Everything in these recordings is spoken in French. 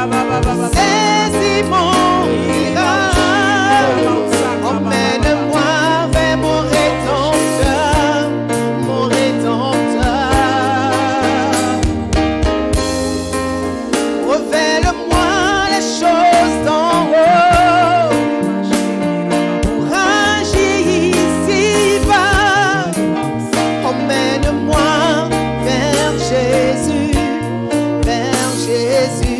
Saisis mon miracle, emmène-moi vers mon Rédempteur, mon Rédempteur. Révèle-moi les choses d'en haut pour agir ici-bas. Emmène-moi vers Jésus, vers Jésus.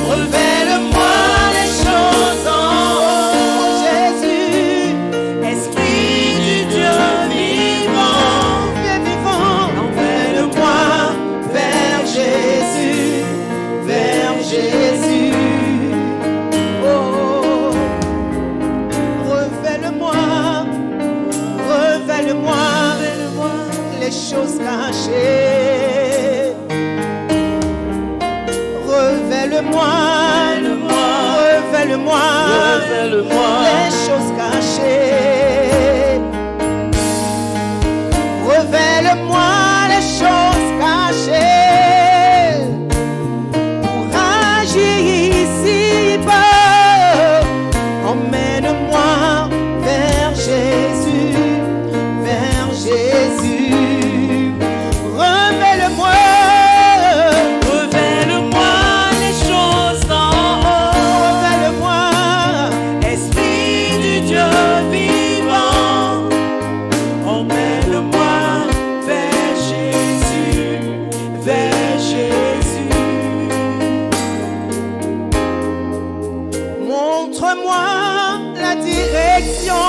Révèle-moi les choses en haut, Jésus, Esprit du Dieu vivant, Dieu vivant. Emmène-moi vers Jésus, vers Jésus. Oh, révèle-moi les choses cachées. Révèle-moi les choses cachées. Révèle-moi les choses cachées pour agir ici-bas. Emmène-moi vers Jésus, vers Jésus. Révèle-moi les choses d'en haut. Révèle-moi, Esprit du Dieu vivant. Emmène-moi vers Jésus, vers Jésus. Montre-moi la direction,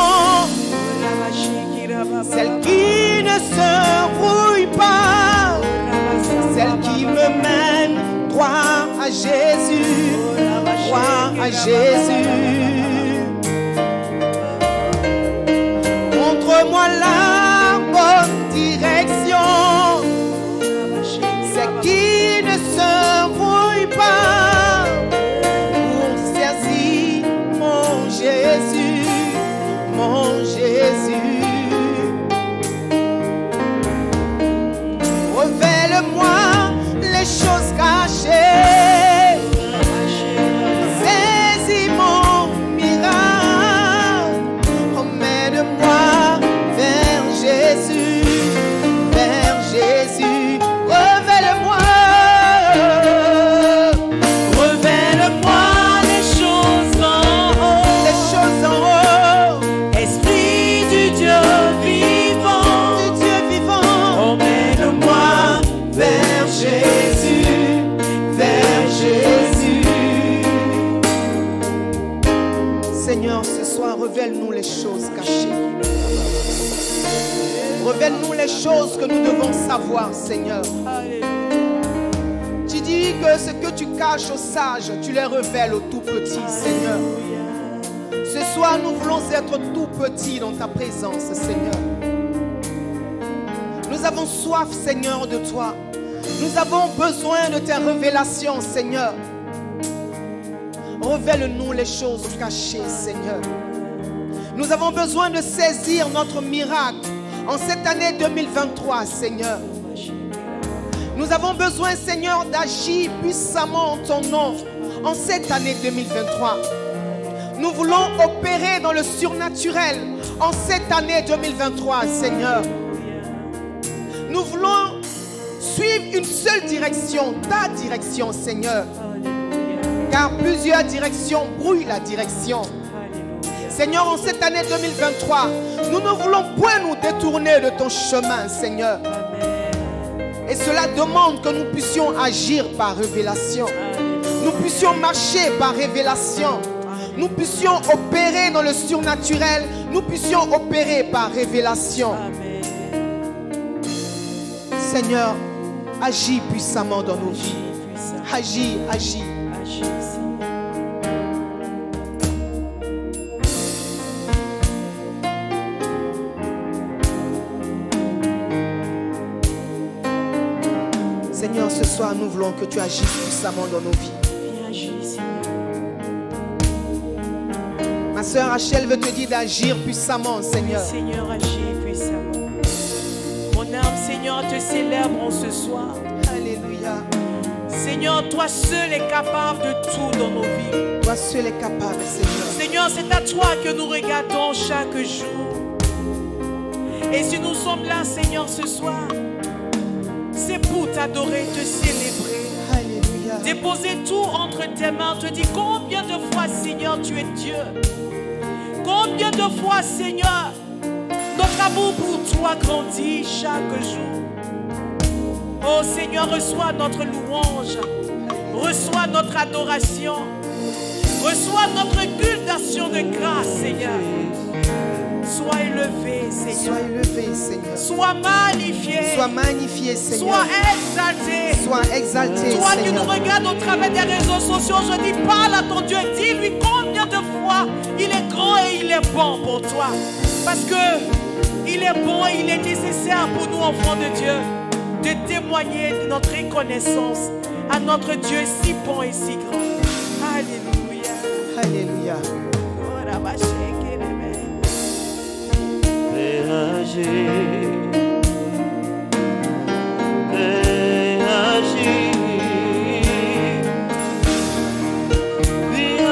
celle qui ne se brouille pas, celle qui me mène droit à Jésus, droit à Jésus. Montre-moi la bonne direction, celle qui ne se brouille pas, pour saisir mon Jésus, mon Jésus. Révèle-moi les choses cachées. Saisis mon miracle. Emmène-moi vers Jésus, vers Jésus. Révèle-moi les choses en haut, les choses en haut. Esprit du Dieu vivant, du Dieu vivant. Emmène-moi vers Jésus, vers Jésus. Seigneur, ce soir, révèle-nous les choses cachées. Révèle-nous les choses que nous devons savoir, Seigneur. Tu dis que ce que tu caches aux sages, tu les révèles aux tout petits, Seigneur. Ce soir, nous voulons être tout petits dans ta présence, Seigneur. Nous avons soif, Seigneur, de toi. Nous avons besoin de tes révélations, Seigneur. Révèle-nous les choses cachées, Seigneur. Nous avons besoin de saisir notre miracle en cette année 2023, Seigneur. Nous avons besoin, Seigneur, d'agir puissamment en ton nom en cette année 2023. Nous voulons opérer dans le surnaturel en cette année 2023, Seigneur. Nous voulons suivre une seule direction, ta direction, Seigneur. Car plusieurs directions brouillent la direction. Seigneur, en cette année 2023, nous ne voulons point nous détourner de ton chemin, Seigneur. Et cela demande que nous puissions agir par révélation. Nous puissions marcher par révélation. Nous puissions opérer dans le surnaturel. Nous puissions opérer par révélation. Seigneur, agis puissamment dans nos vies. Agis, agis. Seigneur, ce soir, nous voulons que tu agisses puissamment dans nos vies. Ma soeur Rachel veut te dire d'agir puissamment, Seigneur. Oui, Seigneur, agis puissamment. Mon âme, Seigneur, te célèbre en ce soir. Alléluia. Seigneur, toi seul es capable de tout dans nos vies. Toi seul est capable, Seigneur. Seigneur, c'est à toi que nous regardons chaque jour. Et si nous sommes là, Seigneur, ce soir, c'est pour t'adorer, te célébrer. Alléluia. Déposer tout entre tes mains, te dire combien de fois, Seigneur, tu es Dieu. Combien de fois, Seigneur, notre amour pour toi grandit chaque jour. Oh Seigneur, reçois notre louange, reçois notre adoration, reçois notre culte d'action de grâce, Seigneur. Sois élevé, Seigneur. Sois élevé, Seigneur. Sois magnifié. Sois magnifié, Seigneur. Sois exalté. Sois exalté, Toi qui Seigneur. nous regardes au travers des réseaux sociaux, je dis, parle à ton Dieu, dis-lui combien de fois il est grand et il est bon pour toi. Parce que il est bon et il est nécessaire pour nous, enfants de Dieu, de témoigner de notre reconnaissance à notre Dieu si bon et si grand. Alléluia. Alléluia.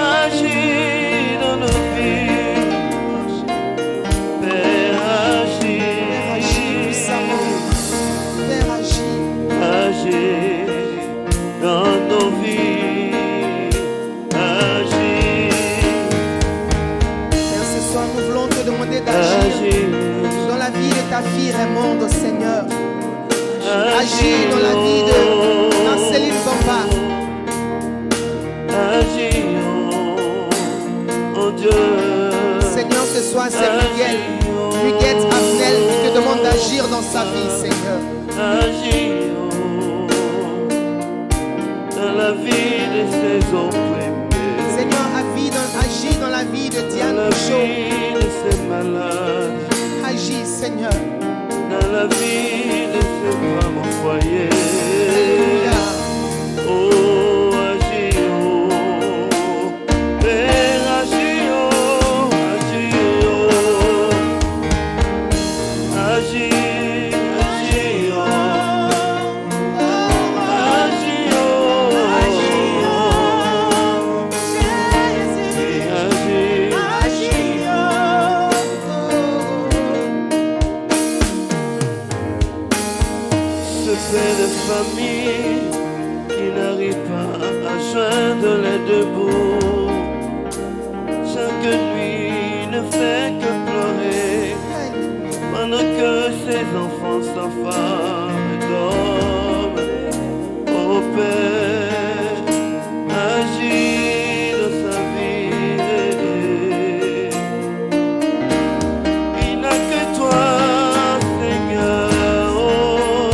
Agis dans nos vies. Père, agis puissamment. Père, agis dans nos vies. Agis. Père, ce soir, nous voulons te demander d'agir dans la vie de ta fille Raymonde, Seigneur. Agis dans la vie de Marceline Bamba. Agis, oh Dieu. Seigneur, ce soir, c'est Miguel. Miguel Abnel qui te demande d'agir dans sa vie, Seigneur. Agis, dans la vie de ses opprimés. Seigneur, agis dans la vie de Diane Dans la Michaud. vie de ces malades. Agis, Seigneur. Dans la vie de ces femmes au foyer. Alléluia. Oh, agis, oh. Père, agis, oh. Agis, oh. Agis, agis, oh. Agis, oh. Ce père de famille qui n'arrive pas à joindre les deux bouts, chaque nuit ne fait que pleurer pendant que ses enfants, sa femme dorment. Oh Père, agis dans sa vie. Il n'a que toi, Seigneur. Oh,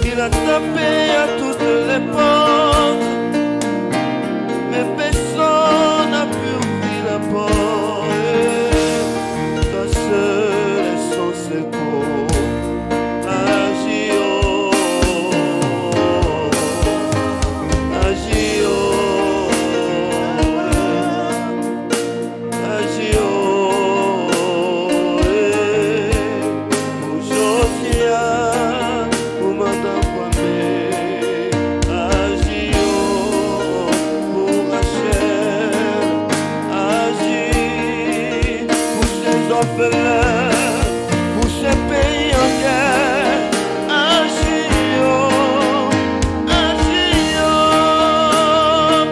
il a tapé à toutes les portes, mais personne n'a pu ouvrir la porte. Toi seul est son secours. Agis, oh, agis, oh, agis, oh, pour Josia, pour Madame Kwame. Agis, oh, pour Rachel. Agis pour ces orphelins, pour ces pays en guerre. Agis, oh,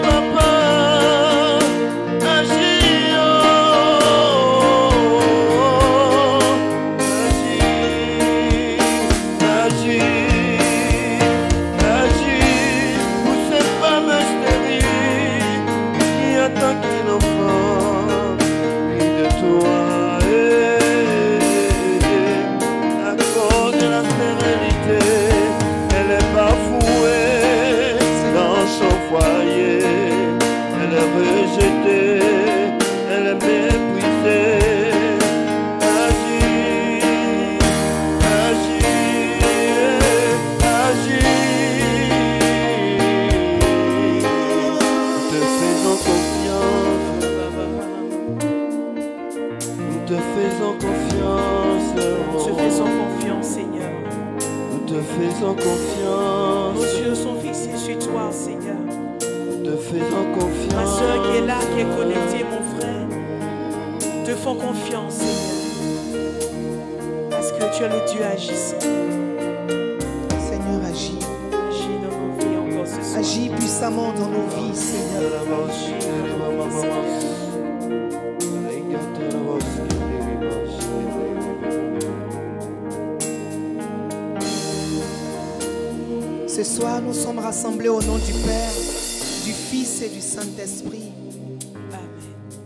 papa. Agis, agis pour ces femmes stériles qui attendent un enfant près de toi. Accorde la sérénité, elle est bafouée dans son foyer, elle est rejetée, elle est méprisée. Agis, agis, agis. Nous te faisons confiance, nous te faisons confiance, Nous te faisons confiance, Seigneur. nous te faisons Nos confiance. yeux sont fixés sur toi, Seigneur. es connecté, mon frère, te font confiance, Seigneur. Parce que tu es le Dieu agissant. Seigneur, agis. Agis dans nos vies encore ce soir. Agis puissamment dans nos vies, Seigneur. Ce soir, nous sommes rassemblés au nom du Père, du Fils et du Saint-Esprit. Amen.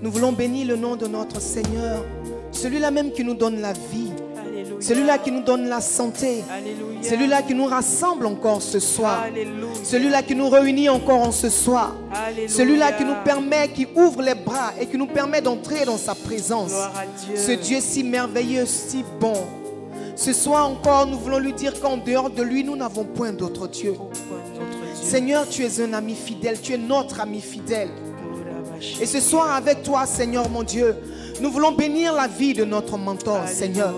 Nous voulons bénir le nom de notre Seigneur, celui-là même qui nous donne la vie, Alléluia. celui-là qui nous donne la santé, Alléluia. celui-là qui nous rassemble encore ce soir, Alléluia. celui-là qui nous réunit encore en ce soir, Alléluia. celui-là qui nous permet, qui ouvre les bras et qui nous permet d'entrer dans sa présence. Gloire à Dieu. Ce Dieu si merveilleux, si bon. Ce soir encore, nous voulons lui dire qu'en dehors de lui, nous n'avons point d'autre Dieu. Oh, notre Dieu. Seigneur, tu es un ami fidèle, tu es notre ami fidèle. Et ce soir, avec toi, Seigneur mon Dieu, nous voulons bénir la vie de notre mentor, Alléluia. Seigneur.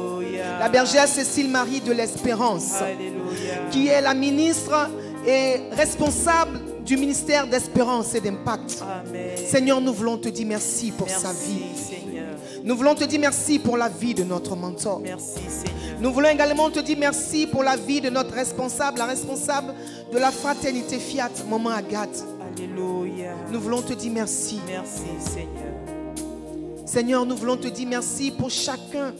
La bergère Cécile Marie de l'Espérance, Alléluia. qui est la ministre et responsable du ministère d'Espérance et d'Impact. Amen. Seigneur, nous voulons te dire merci pour sa vie. Merci, Seigneur. Nous voulons te dire merci pour la vie de notre mentor. Merci, Seigneur. Nous voulons également te dire merci pour la vie de notre responsable, la responsable de la fraternité Fiat, Maman Agathe. Alléluia. Nous voulons te dire merci. Merci, Seigneur. Seigneur, nous voulons te dire merci pour chacun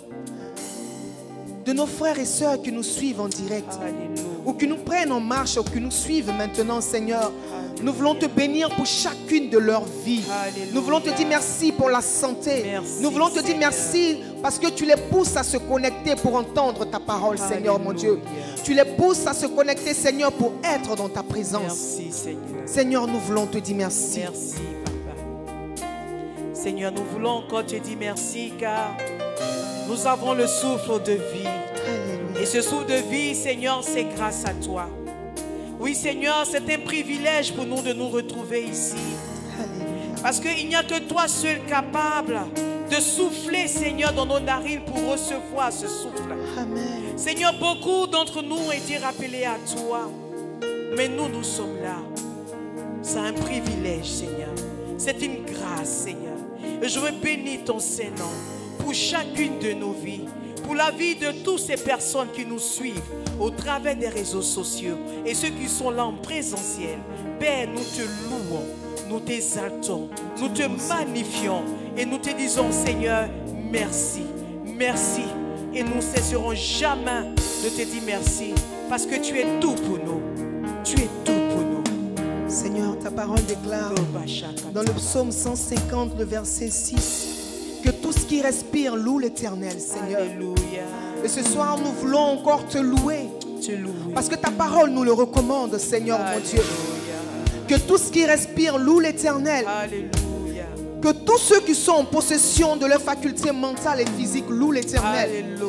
de nos frères et sœurs qui nous suivent en direct, Alléluia. ou qui nous prennent en marche, ou qui nous suivent maintenant, Seigneur. Nous voulons te bénir pour chacune de leurs vies. Alléluia. Nous voulons te dire merci pour la santé. Merci, Nous voulons te dire Seigneur. merci parce que tu les pousses à se connecter pour entendre ta parole, Seigneur mon Dieu. Alléluia. Tu les pousses à se connecter, Seigneur, pour être dans ta présence. Merci, Seigneur. Seigneur, nous voulons te dire merci. Merci, Papa. Seigneur, nous voulons encore te dire merci car nous avons le souffle de vie. Alléluia. Et ce souffle de vie, Seigneur, c'est grâce à toi. Oui, Seigneur, c'est un privilège pour nous de nous retrouver ici. Alléluia. Parce qu'il n'y a que toi seul capable de souffler, Seigneur, dans nos narines pour recevoir ce souffle. Amen. Seigneur, beaucoup d'entre nous ont été rappelés à toi. Mais nous, nous sommes là. C'est un privilège, Seigneur. C'est une grâce, Seigneur. Et je veux bénir ton Saint-Nom pour chacune de nos vies, pour la vie de toutes ces personnes qui nous suivent au travers des réseaux sociaux et ceux qui sont là en présentiel. Père, nous te louons, nous t'exaltons, nous te magnifions et nous te disons, Seigneur, merci, merci. Et nous ne cesserons jamais de te dire merci parce que tu es tout pour nous. Tu es tout pour nous. Seigneur, ta parole déclare dans le psaume 150, le verset 6, que tout ce qui respire loue l'Éternel, Seigneur. Alléluia. Et ce soir, nous voulons encore te louer. Te louer. Parce que ta parole nous le recommande, Seigneur mon Dieu. Alléluia. Que tout ce qui respire loue l'Éternel. Alléluia. Que tous ceux qui sont en possession de leurs facultés mentales et physiques louent l'Éternel. Alléluia.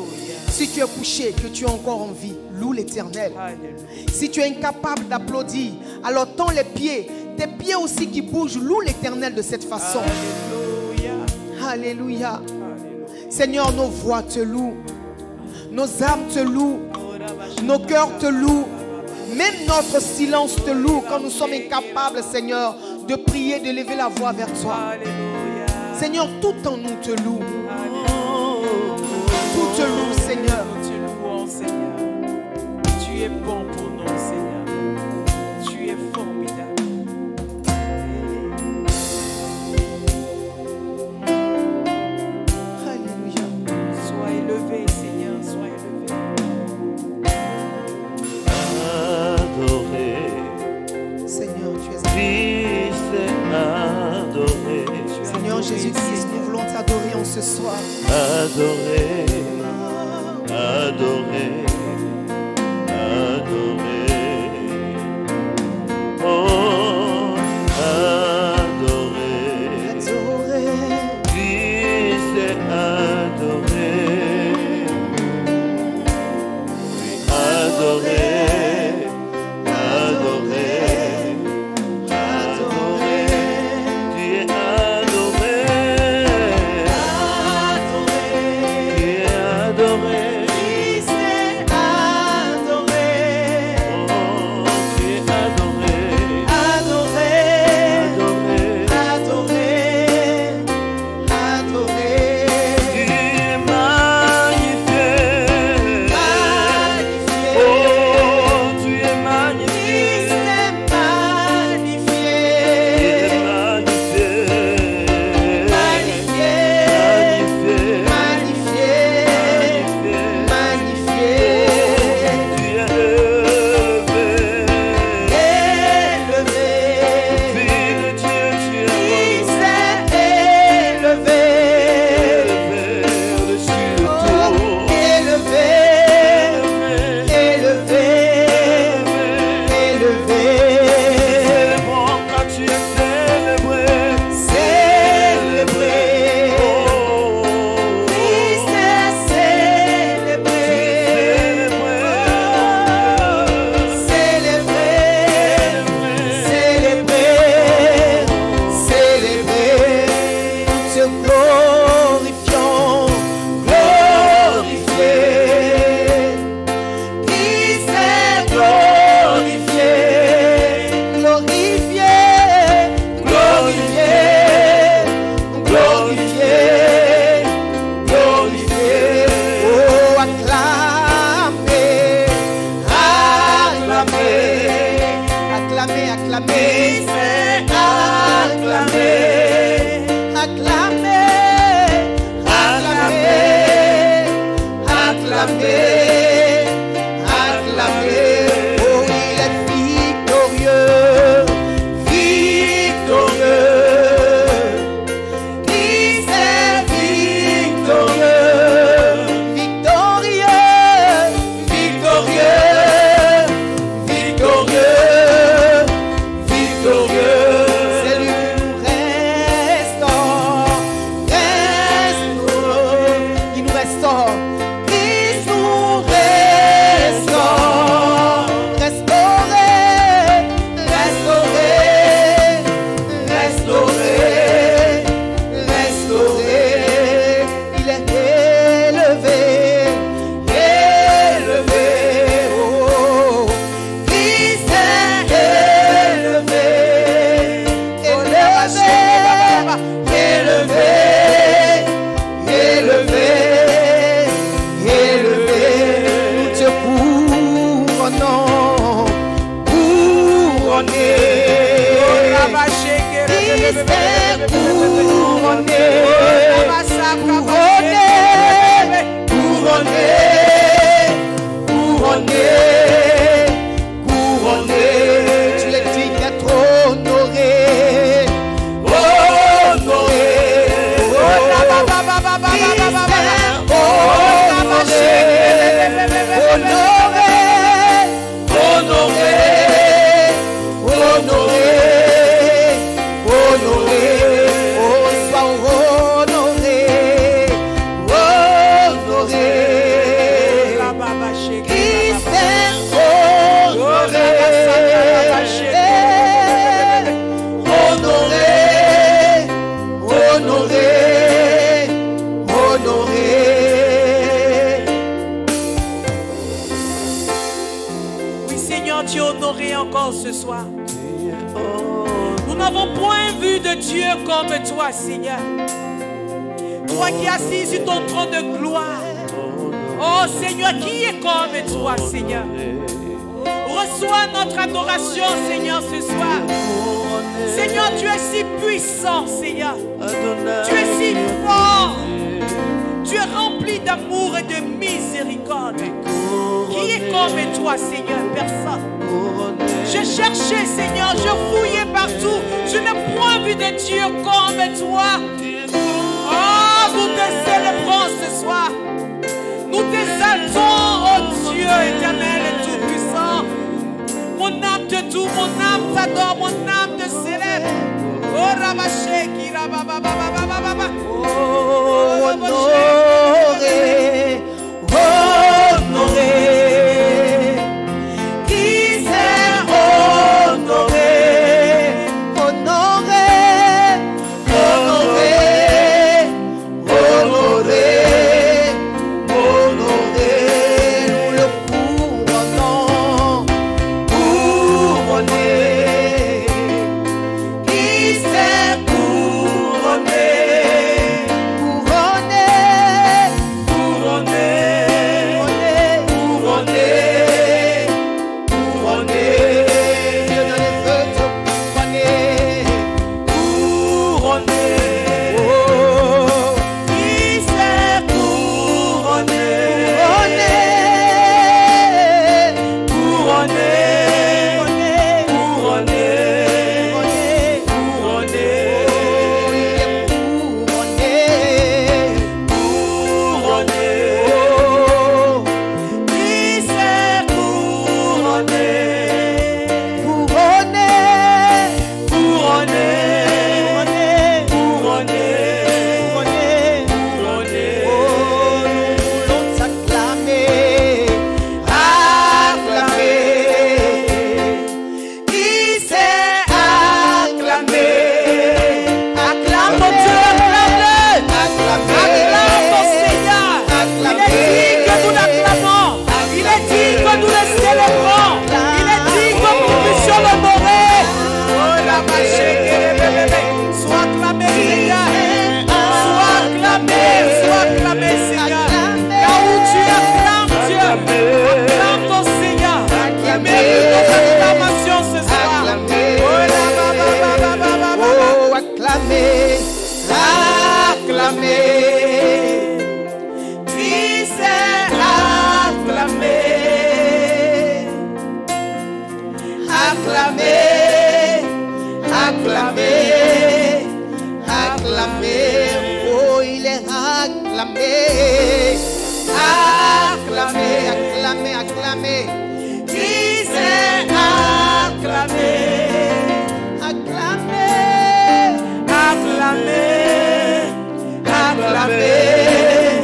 Si tu es couché, que tu es encore en vie, loue l'Éternel. Alléluia. Si tu es incapable d'applaudir, alors tends les pieds. Tes pieds aussi qui bougent, loue l'Éternel de cette façon. Alléluia. Alléluia. Alléluia. Seigneur, nos voix te louent. Nos âmes te louent. Nos cœurs te louent. Même notre silence te loue quand nous sommes incapables, Seigneur, de prier, de lever la voix vers toi. Alléluia. Seigneur, tout en nous te loue. Alléluia. Tout te loue, Seigneur. Nous te louons, Seigneur. Tu es bon pour nous, Seigneur. Tu es formidable. Alléluia. Sois élevé, Seigneur. Sois élevé. Adoré, Seigneur, tu es Christ est adoré, Seigneur Jésus-Christ, nous voulons t'adorer en ce soir. adoré, adoré, adoré. Oh, adoré, Adoré. Christ est adoré, adoré, adoré, adoré. Tu es adoré, tu es adoré, Célébrons quand tu es célébré. Célébré. Christ est célébré. Célébré. Célébré. Célébré. Nous te glorifions. Glorifié. Christ est glorifié. Glorifié. Glorifié. Glorifié. Glorifié. Oh, acclamez. Acclamez. Acclamez. Acclamez. Acclamez. Acclamez. Acclamez. Acclamez. Oh, il est victorieux. Victorieux. Christ est victorieux. Victorieux. Victorieux. Victorieux. Victorieux. C'est lui qui nous restaure. Restaure. Il nous restaure. Christ nous restaure. Restauré. Restauré. Restauré. Restauré. Il est élevé. Élevé. Oh. Christ est élevé. Élevé. Élevé. Élevé. Élevé. Nous te couronnons. Couronné. Christ est couronné. Couronné. Couronné. Couronné. Tu es digne d'être honoré. Honoré. Oui, Seigneur, tu es honoré encore ce soir. Nous n'avons point vu de Dieu comme toi, Seigneur. Toi qui es assis sur ton trône de gloire. Oh Seigneur, qui est comme toi, Seigneur? Reçois notre adoration, Seigneur, ce soir. Seigneur, tu es si puissant, Seigneur. Tu es si fort. Tu es rempli d'amour et de miséricorde. Qui est comme toi, Seigneur? Personne. Je cherchais, Seigneur, je fouillais partout. Je n'ai point vu de Dieu comme toi. Oh, nous te célébrons ce soir. Nous t'exaltons, oh Dieu éternel et tout-puissant. Mon âme te loue, mon âme t'adore, mon âme te célèbre. Oh, Rabaché, qui rabababababababa. Oh, honoré, honoré. Qui s'est honoré, honoré, honoré, honoré, honoré. Nous le couronnons, couronné. Qui s'est couronné, couronné, couronné. acclamez, acclamez, acclamez. Oh, il est acclamé, acclamez, acclamez, acclamez. Il est acclamé, Acclamez, acclamé, acclamez,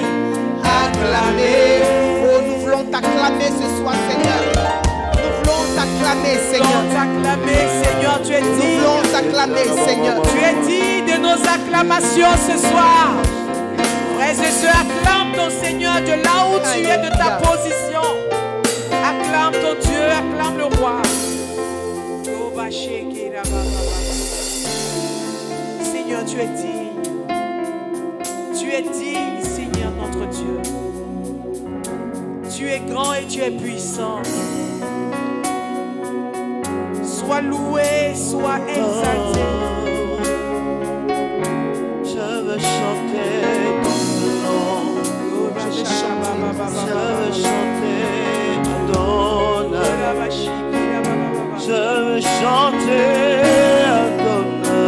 acclamez. Oh, nous voulons t'acclamer ce soir, Seigneur. Nous voulons t'acclamer, Seigneur. T'acclamer, Seigneur, tu es Nous digne. voulons t'acclamer, Seigneur. Tu es digne de nos acclamations ce soir. Frères et sœurs, acclame ton Seigneur de là où tu es, de ta position. Acclame ton Dieu, acclame le roi. Seigneur, tu es digne. Tu es digne, Seigneur, notre Dieu. Tu es grand et tu es puissant. Sois loué, sois exalté. Je veux chanter ton nom. Je veux chanter ton nom. Je veux chanter ton nom.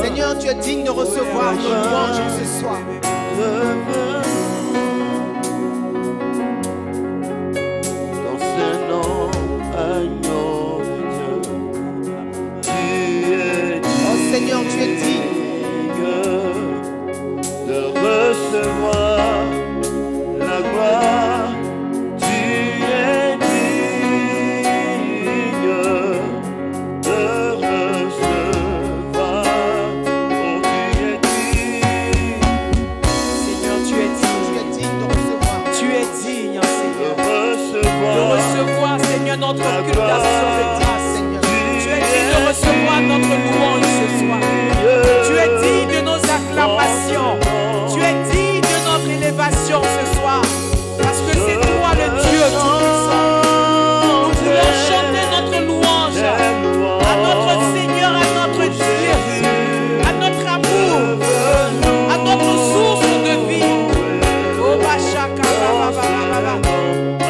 Seigneur, tu es digne de recevoir nos louanges ce soir. Dans ce nom, agneau de Dieu, Oh Seigneur, tu es digne de recevoir la gloire. Tu es digne de recevoir. Oh, tu es digne. Seigneur, tu es digne. Tu es digne de recevoir. Tu es digne, Seigneur. De De recevoir, Seigneur, notre occultation de grâce, Seigneur. Tu es digne de recevoir notre louange ce soir. Tu es digne de nos acclamations. Tu es digne de notre élévation ce soir. Parce que c'est toi le Dieu tout-puissant. Nous voulons chanter notre louange à notre Seigneur, à notre Dieu, à notre amour, à notre source de vie. Oh, Bachaka,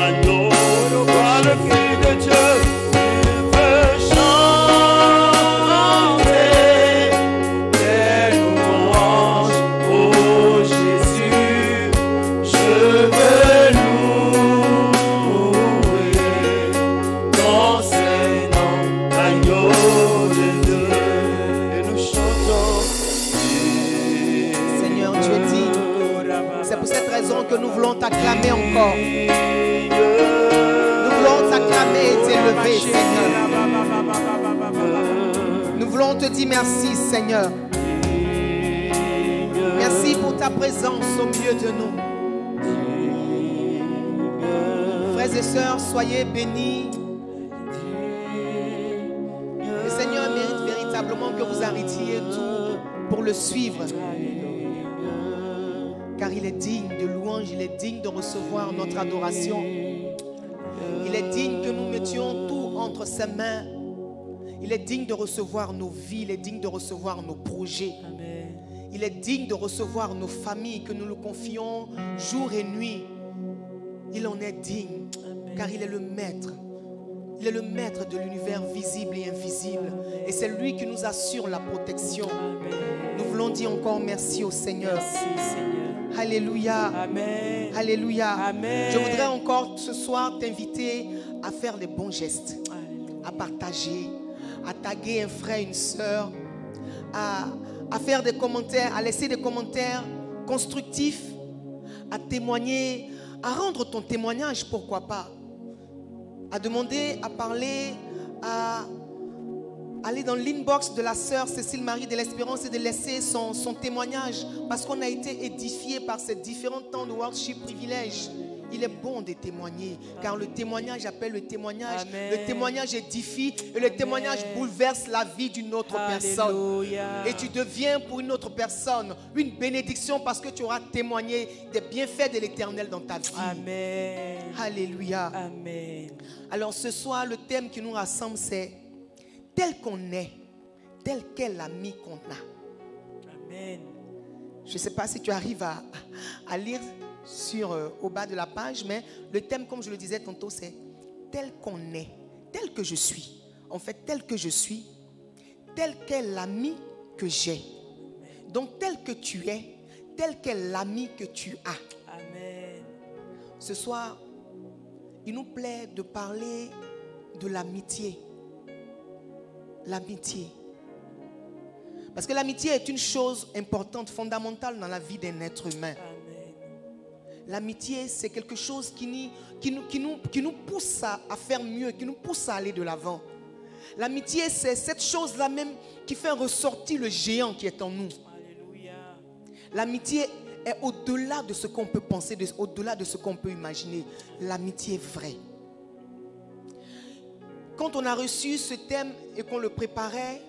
Agneau, toi le Fils de Dieu, je veux chanter tes louanges, oh Jésus, je veux louer ton Saint-Nom, agneau de Dieu, et nous chantons. Seigneur, tu es digne. C'est pour cette raison que nous voulons t'acclamer encore. Nous voulons t'acclamer et t'élever, Seigneur. Nous voulons te dire merci, Seigneur. Merci pour ta présence au milieu de nous. Frères et sœurs, soyez bénis. Le Seigneur mérite véritablement que vous arrêtiez tout pour le suivre. car il est digne de louange, il est digne de recevoir notre adoration. Il est digne que nous mettions tout entre ses mains. Il est digne de recevoir nos vies, il est digne de recevoir nos projets. Amen. Il est digne de recevoir nos familles, que nous le confions jour et nuit. Il en est digne, car il est le maître. Il est le maître de l'univers visible et invisible. Et c'est lui qui nous assure la protection. Nous voulons dire encore merci au Seigneur. Merci, Seigneur. Alléluia. Amen. Alléluia. Amen. Je voudrais encore ce soir t'inviter à faire les bons gestes, Alléluia. à partager, à taguer un frère, une sœur, à faire des commentaires, à laisser des commentaires constructifs, à témoigner, à rendre ton témoignage, pourquoi pas, à demander, à parler, à aller dans l'inbox de la sœur Cécile Marie de l'Espérance et de laisser son témoignage, parce qu'on a été édifié par ces différents temps de worship privilèges. Il est bon de témoigner, car le témoignage appelle le témoignage. Amen. Le témoignage édifie et le témoignage bouleverse la vie d'une autre personne. Alléluia. Et tu deviens pour une autre personne une bénédiction parce que tu auras témoigné des bienfaits de l'Éternel dans ta vie. Amen. Alléluia. Amen. Alors ce soir, le thème qui nous rassemble, c'est tel qu'on est, tel qu'est l'ami qu'on a. Amen. Je ne sais pas si tu arrives à lire au bas de la page, mais le thème, comme je le disais tantôt, c'est tel qu'on est, tel que je suis. En fait, tel que je suis, tel qu'est l'ami que j'ai. Donc, tel que tu es, tel qu'est l'ami que tu as. Amen. Ce soir, il nous plaît de parler de l'amitié. L'amitié. Parce que l'amitié est une chose importante, fondamentale dans la vie d'un être humain. Amen. L'amitié, c'est quelque chose qui nous pousse à faire mieux, qui nous pousse à aller de l'avant. L'amitié, c'est cette chose-là même qui fait ressortir le géant qui est en nous. Alléluia. L'amitié est au-delà de ce qu'on peut penser, au-delà de ce qu'on peut imaginer. L'amitié est vraie. Quand on a reçu ce thème et qu'on le préparait,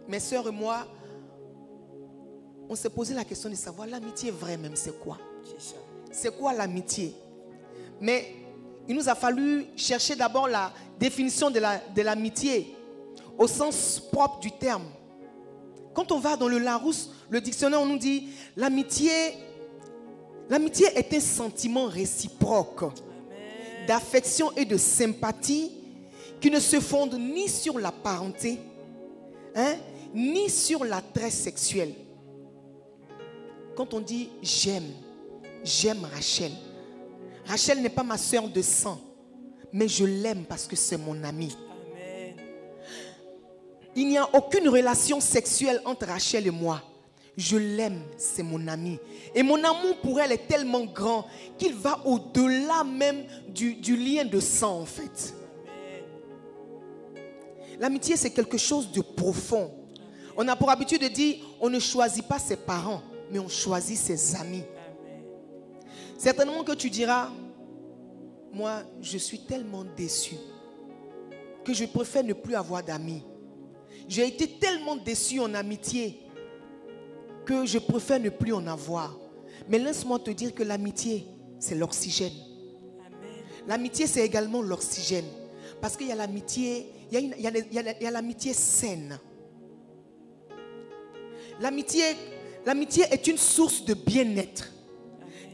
mes sœurs et moi, on s'est posé la question de savoir l'amitié vraie même, c'est quoi? C'est ça. C'est quoi l'amitié? Mais il nous a fallu chercher d'abord la définition de l'amitié au sens propre du terme. Quand on va dans le Larousse, le dictionnaire, on nous dit l'amitié est un sentiment réciproque d'affection et de sympathie qui ne se fonde ni sur la parenté, ni sur l'attrait sexuel. Quand on dit j'aime Rachel. Rachel n'est pas ma sœur de sang, mais je l'aime parce que c'est mon amie. Amen. Il n'y a aucune relation sexuelle entre Rachel et moi. Je l'aime, c'est mon amie. Et mon amour pour elle est tellement grand qu'il va au-delà même du lien de sang en fait. L'amitié, c'est quelque chose de profond. On a pour habitude de dire, on ne choisit pas ses parents, mais on choisit ses amis. Certainement que tu diras, moi, je suis tellement déçu que je préfère ne plus avoir d'amis. J'ai été tellement déçu en amitié que je préfère ne plus en avoir. Mais laisse-moi te dire que l'amitié, c'est l'oxygène. L'amitié, c'est également l'oxygène. Parce qu'il y a l'amitié, il y a l'amitié saine. L'amitié est une source de bien-être.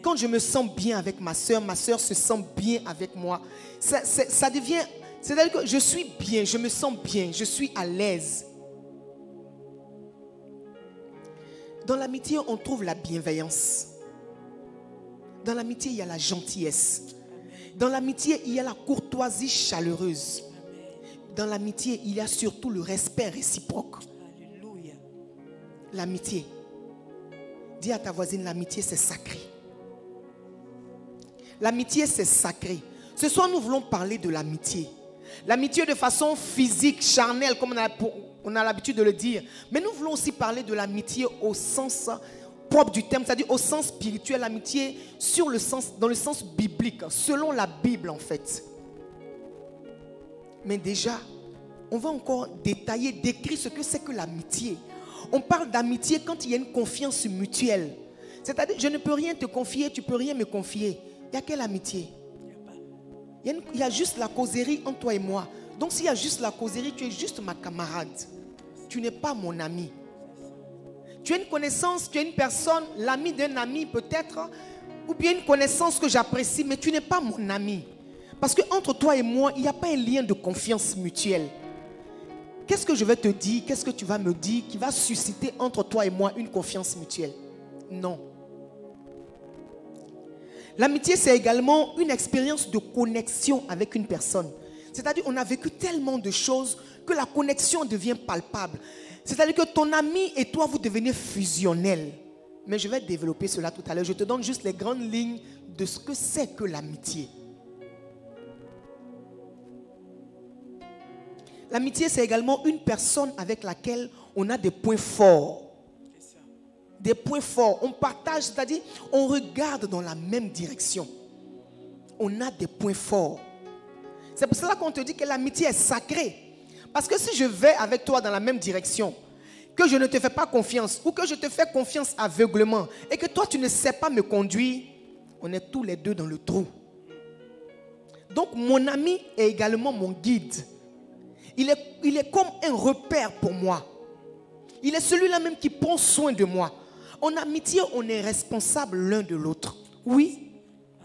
Quand je me sens bien avec ma soeur se sent bien avec moi. Ça devient, c'est-à-dire que je suis bien, je me sens bien, je suis à l'aise. Dans l'amitié, on trouve la bienveillance. Dans l'amitié, il y a la gentillesse. Dans l'amitié, il y a la courtoisie chaleureuse. Dans l'amitié, il y a surtout le respect réciproque. Alléluia. L'amitié. Dis à ta voisine, l'amitié c'est sacré. L'amitié c'est sacré. Ce soir, nous voulons parler de l'amitié. L'amitié de façon physique, charnelle, comme on a l'habitude de le dire. Mais nous voulons aussi parler de l'amitié au sens propre du terme, c'est-à-dire au sens spirituel, l'amitié dans le sens biblique, selon la Bible en fait. Mais déjà, on va encore décrire ce que c'est que l'amitié. On parle d'amitié quand il y a une confiance mutuelle. C'est-à-dire, je ne peux rien te confier, tu ne peux rien me confier. Il y a quelle amitié? Il y a juste la causerie entre toi et moi. Donc s'il y a juste la causerie, tu es juste ma camarade. Tu n'es pas mon ami. Tu as une connaissance, tu es une personne, l'ami d'un ami peut-être, ou bien une connaissance que j'apprécie, mais tu n'es pas mon ami. Parce qu'entre toi et moi, il n'y a pas un lien de confiance mutuelle. Qu'est-ce que je vais te dire, qu'est-ce que tu vas me dire qui va susciter entre toi et moi une confiance mutuelle? Non. L'amitié, c'est également une expérience de connexion avec une personne. C'est-à-dire qu'on a vécu tellement de choses que la connexion devient palpable. C'est-à-dire que ton ami et toi, vous devenez fusionnels. Mais je vais développer cela tout à l'heure. Je te donne juste les grandes lignes de ce que c'est que l'amitié. L'amitié, c'est également une personne avec laquelle on a des points forts. Des points forts. On partage, c'est-à-dire on regarde dans la même direction. On a des points forts. C'est pour cela qu'on te dit que l'amitié est sacrée. Parce que si je vais avec toi dans la même direction, que je ne te fais pas confiance ou que je te fais confiance aveuglement et que toi tu ne sais pas me conduire, on est tous les deux dans le trou. Donc mon ami est également mon guide. Il est comme un repère pour moi. Il est celui-là même qui prend soin de moi. En amitié, on est responsable l'un de l'autre. Oui.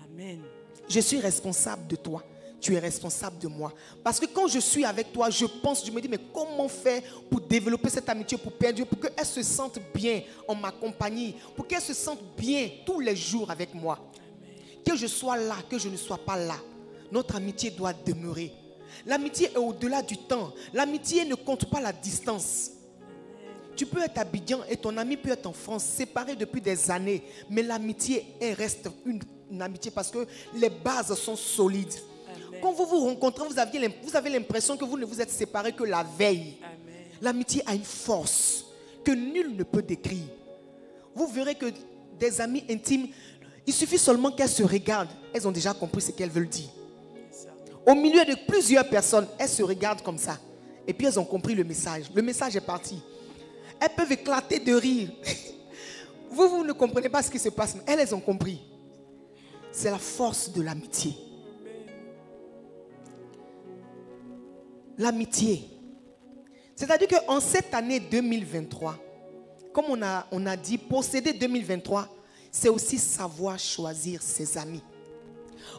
Amen. Je suis responsable de toi. Tu es responsable de moi. Parce que quand je suis avec toi, je me dis, mais comment faire pour développer cette amitié, pour perdurer, pour qu'elle se sente bien en ma compagnie, pour qu'elle se sente bien tous les jours avec moi. Amen. Que je sois là, que je ne sois pas là. Notre amitié doit demeurer. L'amitié est au-delà du temps. L'amitié ne compte pas la distance. Tu peux être à Abidjan et ton ami peut être en France, séparés depuis des années. Mais l'amitié, elle reste une amitié parce que les bases sont solides. Amen. Quand vous vous rencontrez, vous avez l'impression que vous ne vous êtes séparés que la veille. Amen. L'amitié a une force que nul ne peut décrire. Vous verrez que des amis intimes, il suffit seulement qu'elles se regardent. Elles ont déjà compris ce qu'elles veulent dire. Au milieu de plusieurs personnes, elles se regardent comme ça. Et puis elles ont compris le message. Le message est parti. Elles peuvent éclater de rire. Vous ne comprenez pas ce qui se passe. Mais elles ont compris. C'est la force de l'amitié. L'amitié. C'est-à-dire qu'en cette année 2023, comme on a dit, posséder 2023, c'est aussi savoir choisir ses amis.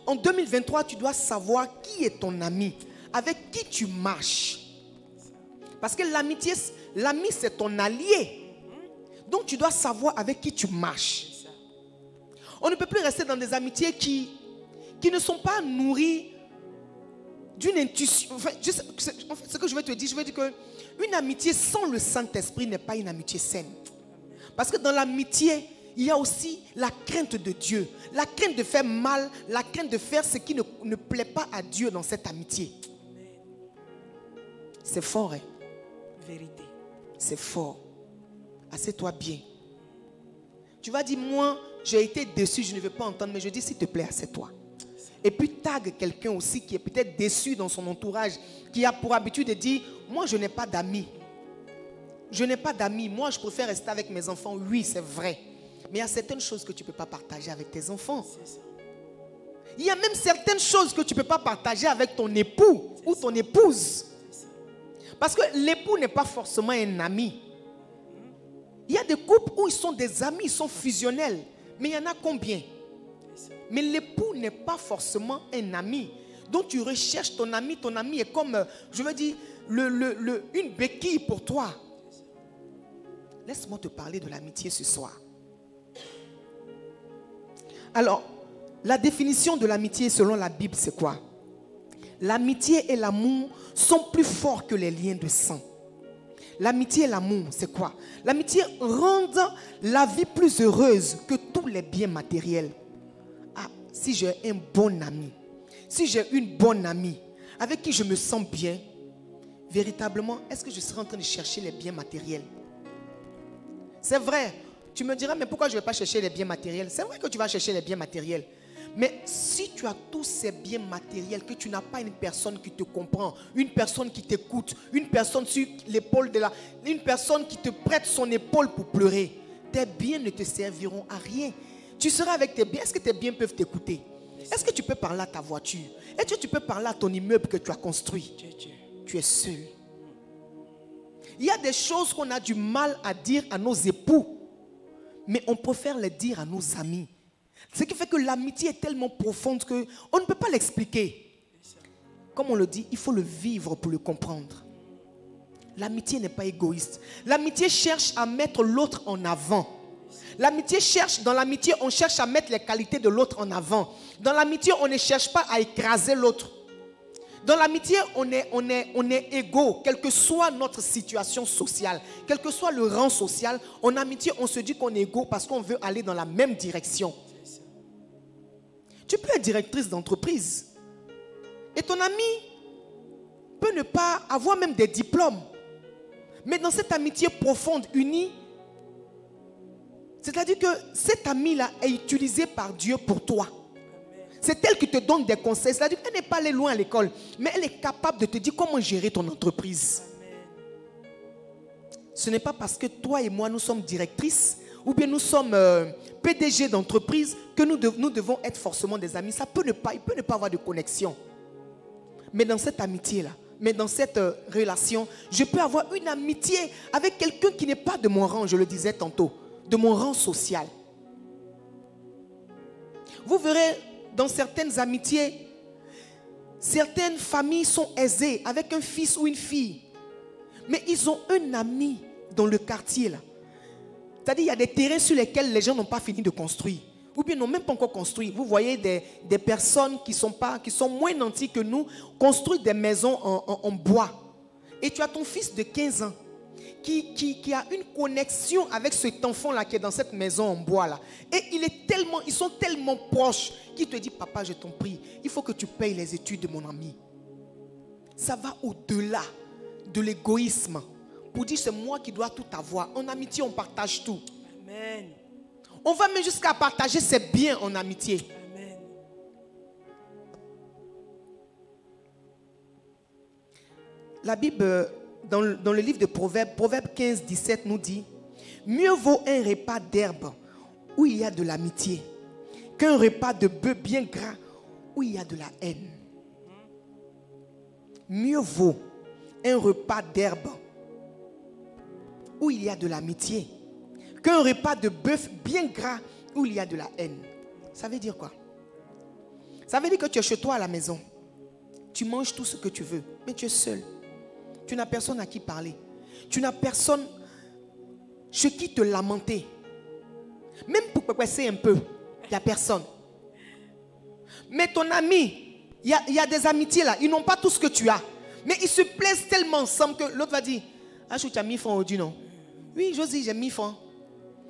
En 2023, tu dois savoir qui est ton ami, avec qui tu marches. Parce que l'amitié, l'ami c'est ton allié. Donc tu dois savoir avec qui tu marches. On ne peut plus rester dans des amitiés qui ne sont pas nourries d'une intuition. Enfin, ce que je vais te dire, qu'une amitié sans le Saint-Esprit n'est pas une amitié saine. Parce que dans l'amitié, il y a aussi la crainte de Dieu. La crainte de faire mal, la crainte de faire ce qui ne plaît pas à Dieu dans cette amitié. C'est fort, hein? Vérité. C'est fort. Assieds-toi bien. Tu vas dire, moi, j'ai été déçu, je ne veux pas entendre, mais je dis, s'il te plaît, assieds-toi. Et puis tag quelqu'un aussi qui est peut-être déçu dans son entourage, qui a pour habitude de dire, moi, je n'ai pas d'amis. Je n'ai pas d'amis. Moi, je préfère rester avec mes enfants. Oui, c'est vrai. Mais il y a certaines choses que tu ne peux pas partager avec tes enfants. Il y a même certaines choses que tu ne peux pas partager avec ton époux ou ton épouse. Parce que l'époux n'est pas forcément un ami. Il y a des couples où ils sont des amis, ils sont fusionnels. Mais il y en a combien? Mais l'époux n'est pas forcément un ami. Donc tu recherches ton ami est comme, je veux dire, une béquille pour toi. Laisse-moi te parler de l'amitié ce soir. Alors, la définition de l'amitié selon la Bible, c'est quoi? L'amitié et l'amour sont plus forts que les liens de sang. L'amitié et l'amour, c'est quoi? L'amitié rend la vie plus heureuse que tous les biens matériels. Ah, si j'ai un bon ami, si j'ai une bonne amie avec qui je me sens bien, véritablement, est-ce que je serai en train de chercher les biens matériels? C'est vrai. Tu me diras, mais pourquoi je ne vais pas chercher les biens matériels? C'est vrai que tu vas chercher les biens matériels. Mais si tu as tous ces biens matériels, que tu n'as pas une personne qui te comprend, une personne qui t'écoute, une personne sur l'épaule une personne qui te prête son épaule pour pleurer, tes biens ne te serviront à rien. Tu seras avec tes biens. Est-ce que tes biens peuvent t'écouter? Est-ce que tu peux parler à ta voiture? Est-ce que tu peux parler à ton immeuble que tu as construit? Tu es seul. Il y a des choses qu'on a du mal à dire à nos époux, mais on préfère les dire à nos amis. Ce qui fait que l'amitié est tellement profonde qu'on ne peut pas l'expliquer. Comme on le dit, il faut le vivre pour le comprendre. L'amitié n'est pas égoïste. L'amitié cherche à mettre l'autre en avant. Dans l'amitié, on cherche à mettre les qualités de l'autre en avant. Dans l'amitié, on ne cherche pas à écraser l'autre. Dans l'amitié, on est égaux, quelle que soit notre situation sociale, quel que soit le rang social. En amitié, on se dit qu'on est égaux parce qu'on veut aller dans la même direction. Tu peux être directrice d'entreprise et ton ami peut ne pas avoir même des diplômes. Mais dans cette amitié profonde, unie, c'est-à-dire que cette amie-là est utilisée par Dieu pour toi. C'est elle qui te donne des conseils. C'est-à-dire qu'elle n'est pas allée loin à l'école, mais elle est capable de te dire comment gérer ton entreprise. Ce n'est pas parce que toi et moi, nous sommes directrices ou bien nous sommes PDG d'entreprise que nous devons être forcément des amis. Il peut ne pas avoir de connexion. Mais dans cette amitié-là, dans cette relation, je peux avoir une amitié avec quelqu'un qui n'est pas de mon rang, je le disais tantôt, de mon rang social. Vous verrez, dans certaines amitiés, certaines familles sont aisées avec un fils ou une fille. Mais ils ont un ami dans le quartier là. C'est-à-dire il y a des terrains sur lesquels les gens n'ont pas fini de construire. Ou bien n'ont même pas encore construit. Vous voyez des personnes qui sont moins nantis que nous, construisent des maisons en bois. Et tu as ton fils de 15 ans qui a une connexion avec cet enfant-là qui est dans cette maison en bois là. Et ils sont tellement proches qu'il te dit, papa, je t'en prie, il faut que tu payes les études de mon ami. Ça va au-delà de l'égoïsme. Pour dire, c'est moi qui dois tout avoir. En amitié, on partage tout. Amen. On va même jusqu'à partager ses biens en amitié. Amen. La Bible, dans le livre de Proverbes, Proverbe 15, 17 nous dit, mieux vaut un repas d'herbe où il y a de l'amitié qu'un repas de bœuf bien gras où il y a de la haine. Mieux vaut un repas d'herbe où il y a de l'amitié qu'un repas de bœuf bien gras où il y a de la haine. Ça veut dire quoi? Ça veut dire que tu es chez toi à la maison. Tu manges tout ce que tu veux, mais tu es seul. Tu n'as personne à qui parler. Tu n'as personne chez qui te lamenter. Même pour passer un peu, il n'y a personne. Mais ton ami, il y a des amitiés là, ils n'ont pas tout ce que tu as. Mais ils se plaisent tellement ensemble que l'autre va dire, ah, tu as 1000 francs aujourd'hui, non? Oui, Josie, j'ai 1000 francs.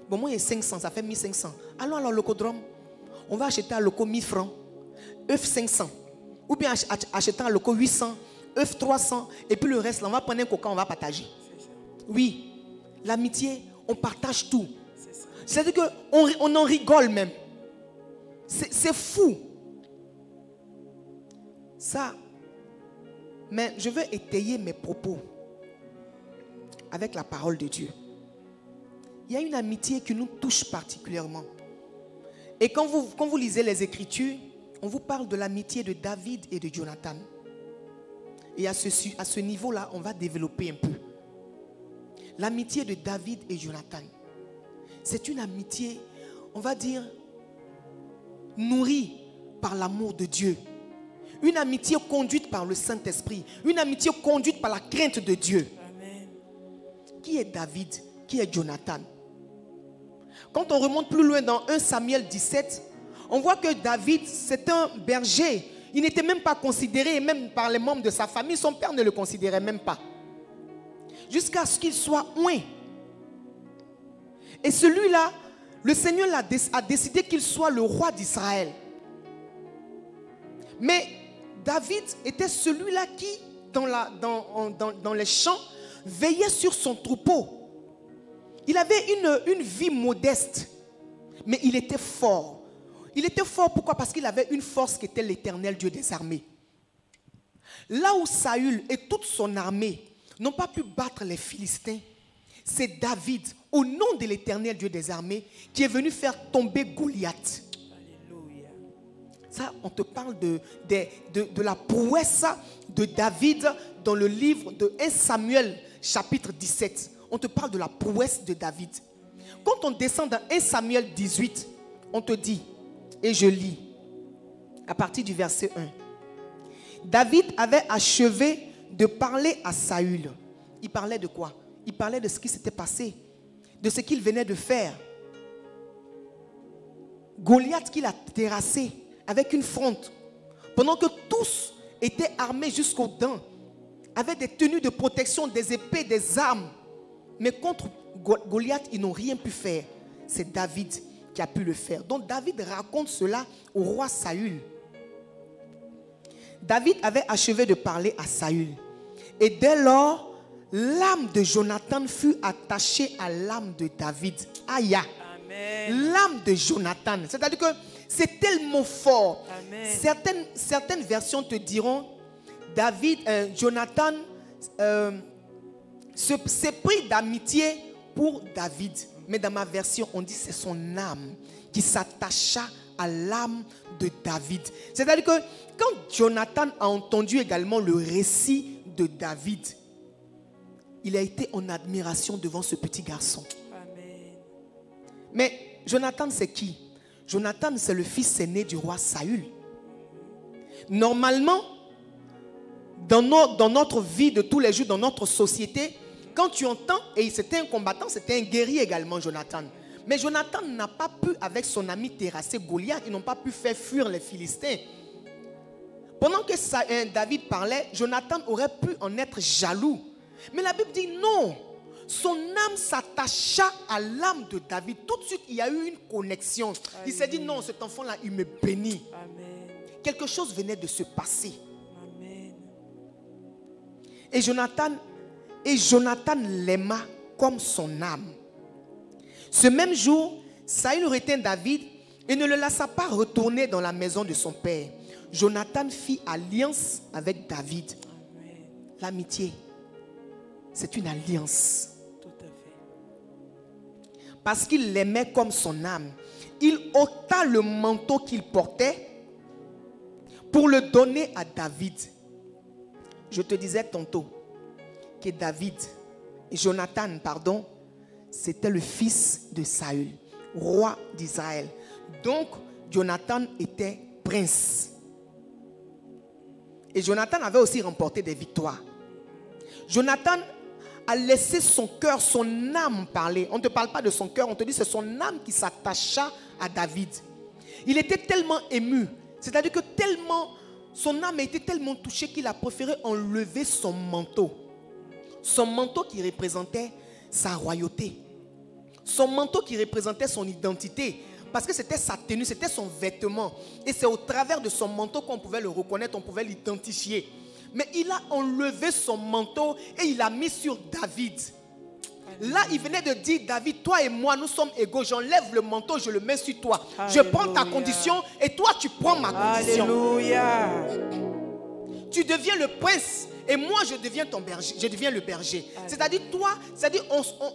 Bon, moi, il y a 500, ça fait 1500. Allons à la locodrome. On va acheter un loco 1000 francs, œuf 500. Ou bien acheter un loco 800, œuf 300. Et puis le reste, là, on va prendre un coca, on va partager. Oui, l'amitié, on partage tout. C'est-à-dire qu'on en rigole même. C'est fou. Ça, mais je veux étayer mes propos avec la parole de Dieu. Il y a une amitié qui nous touche particulièrement. Et quand vous lisez les Écritures, on vous parle de l'amitié de David et de Jonathan. Et à ce niveau-là, on va développer un peu. L'amitié de David et Jonathan, c'est une amitié, on va dire, nourrie par l'amour de Dieu. Une amitié conduite par le Saint-Esprit. Une amitié conduite par la crainte de Dieu. Amen. Qui est David? Qui est Jonathan? Quand on remonte plus loin dans 1 Samuel 17, on voit que David, c'est un berger. Il n'était même pas considéré, même par les membres de sa famille, son père ne le considérait même pas. Jusqu'à ce qu'il soit oint. Et celui-là, le Seigneur a décidé qu'il soit le roi d'Israël. Mais David était celui-là qui, dans les champs, veillait sur son troupeau. Il avait une vie modeste, mais il était fort. Il était fort pourquoi? Parce qu'il avait une force qui était l'Éternel Dieu des armées. Là où Saül et toute son armée n'ont pas pu battre les Philistins, c'est David, au nom de l'Éternel Dieu des armées qui est venu faire tomber Goliath. Alléluia. Ça, on te parle de la prouesse de David dans le livre de 1 Samuel chapitre 17. On te parle de la prouesse de David. Quand on descend dans 1 Samuel 18, on te dit, et je lis à partir du verset 1. David avait achevé de parler à Saül. Il parlait de quoi? Il parlait de ce qui s'était passé, de ce qu'il venait de faire. Goliath qu'il a terrassé avec une fronde, pendant que tous étaient armés jusqu'aux dents, avaient des tenues de protection, des épées, des armes. Mais contre Goliath, ils n'ont rien pu faire. C'est David qui a pu le faire. Donc David raconte cela au roi Saül. David avait achevé de parler à Saül. Et dès lors, l'âme de Jonathan fut attachée à l'âme de David. Aïe. Amen. L'âme de Jonathan. C'est-à-dire que c'est tellement fort. Amen. Certaines versions te diront, Jonathan s'est pris d'amitié pour David. Mais dans ma version, on dit que c'est son âme qui s'attacha à l'âme de David. C'est-à-dire que quand Jonathan a entendu également le récit de David, il a été en admiration devant ce petit garçon. Amen. Mais Jonathan, c'est qui? Jonathan, c'est le fils aîné du roi Saül. Normalement, dans notre vie de tous les jours, dans notre société, quand tu entends, et c'était un combattant, c'était un guerrier également, Jonathan. Mais Jonathan n'a pas pu, avec son ami, terrasser Goliath. Ils n'ont pas pu faire fuir les Philistins. Pendant que David parlait, Jonathan aurait pu en être jaloux. Mais la Bible dit non. Son âme s'attacha à l'âme de David. Tout de suite, il y a eu une connexion. Il s'est dit non, cet enfant-là, il me bénit. Amen. Quelque chose venait de se passer. Amen. Et Jonathan l'aima comme son âme. Ce même jour, Saül retint David et ne le laissa pas retourner dans la maison de son père. Jonathan fit alliance avec David. Amen. L'amitié, c'est une alliance. Tout à fait. Parce qu'il l'aimait comme son âme, il ôta le manteau qu'il portait pour le donner à David. Je te disais tantôt que Jonathan, c'était le fils de Saül, roi d'Israël. Donc, Jonathan était prince. Et Jonathan avait aussi remporté des victoires. Jonathan a laissé son cœur, son âme parler. On ne te parle pas de son cœur, on te dit que c'est son âme qui s'attacha à David. Il était tellement ému, c'est-à-dire que son âme a été tellement touchée qu'il a préféré enlever son manteau. Son manteau qui représentait sa royauté. Son manteau qui représentait son identité. Parce que c'était sa tenue, c'était son vêtement. Et c'est au travers de son manteau qu'on pouvait le reconnaître, on pouvait l'identifier. Mais il a enlevé son manteau et il l'a mis sur David. Là, il venait de dire, David, toi et moi, nous sommes égaux. J'enlève le manteau, je le mets sur toi. Alléluia. Je prends ta condition et toi, tu prends ma condition. Alléluia. Tu deviens le prince et moi, je deviens ton berger. Je deviens le berger. C'est-à-dire, toi, c'est-à-dire,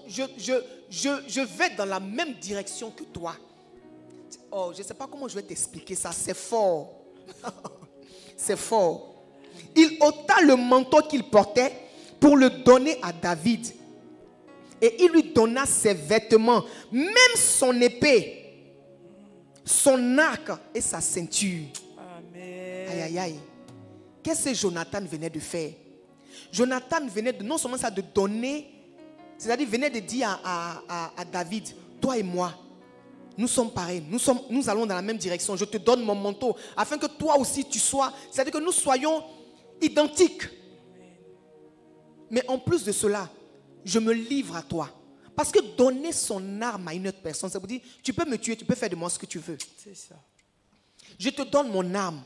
je vais dans la même direction que toi. Oh, je ne sais pas comment je vais t'expliquer ça. C'est fort. C'est fort. Il ôta le manteau qu'il portait pour le donner à David. Et il lui donna ses vêtements, même son épée, son arc et sa ceinture. Amen. Aïe, aïe, aïe. Qu'est-ce que Jonathan venait de faire? Jonathan venait de, non seulement ça, de donner, c'est-à-dire venait de dire à David, toi et moi, nous sommes pareils, nous allons dans la même direction. Je te donne mon manteau afin que toi aussi tu sois, c'est-à-dire que nous soyons identiques. Mais en plus de cela, je me livre à toi. Parce que donner son arme à une autre personne, ça veut dire, tu peux me tuer, tu peux faire de moi ce que tu veux. C'est ça. Je te donne mon âme.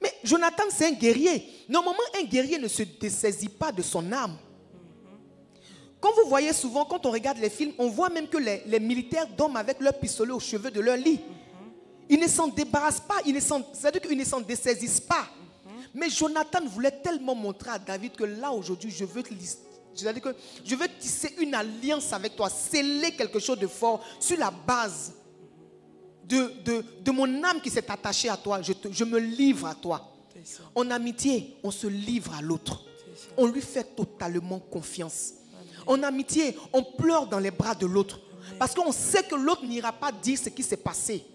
Mais Jonathan, c'est un guerrier. Normalement, un guerrier ne se dessaisit pas de son âme. Quand vous voyez souvent, quand on regarde les films, on voit même que les militaires dorment avec leur pistolet aux cheveux de leur lit. Ils ne s'en débarrassent pas, c'est-à-dire qu'ils ne s'en dessaisissent pas. Mais Jonathan voulait tellement montrer à David que là, aujourd'hui, je veux C'est-à-dire que je veux tisser une alliance avec toi, sceller quelque chose de fort sur la base de mon âme qui s'est attachée à toi. Je me livre à toi. En amitié, on se livre à l'autre. On lui fait totalement confiance. En amitié, on pleure dans les bras de l'autre. Parce qu'on sait que l'autre n'ira pas dire ce qui s'est passé.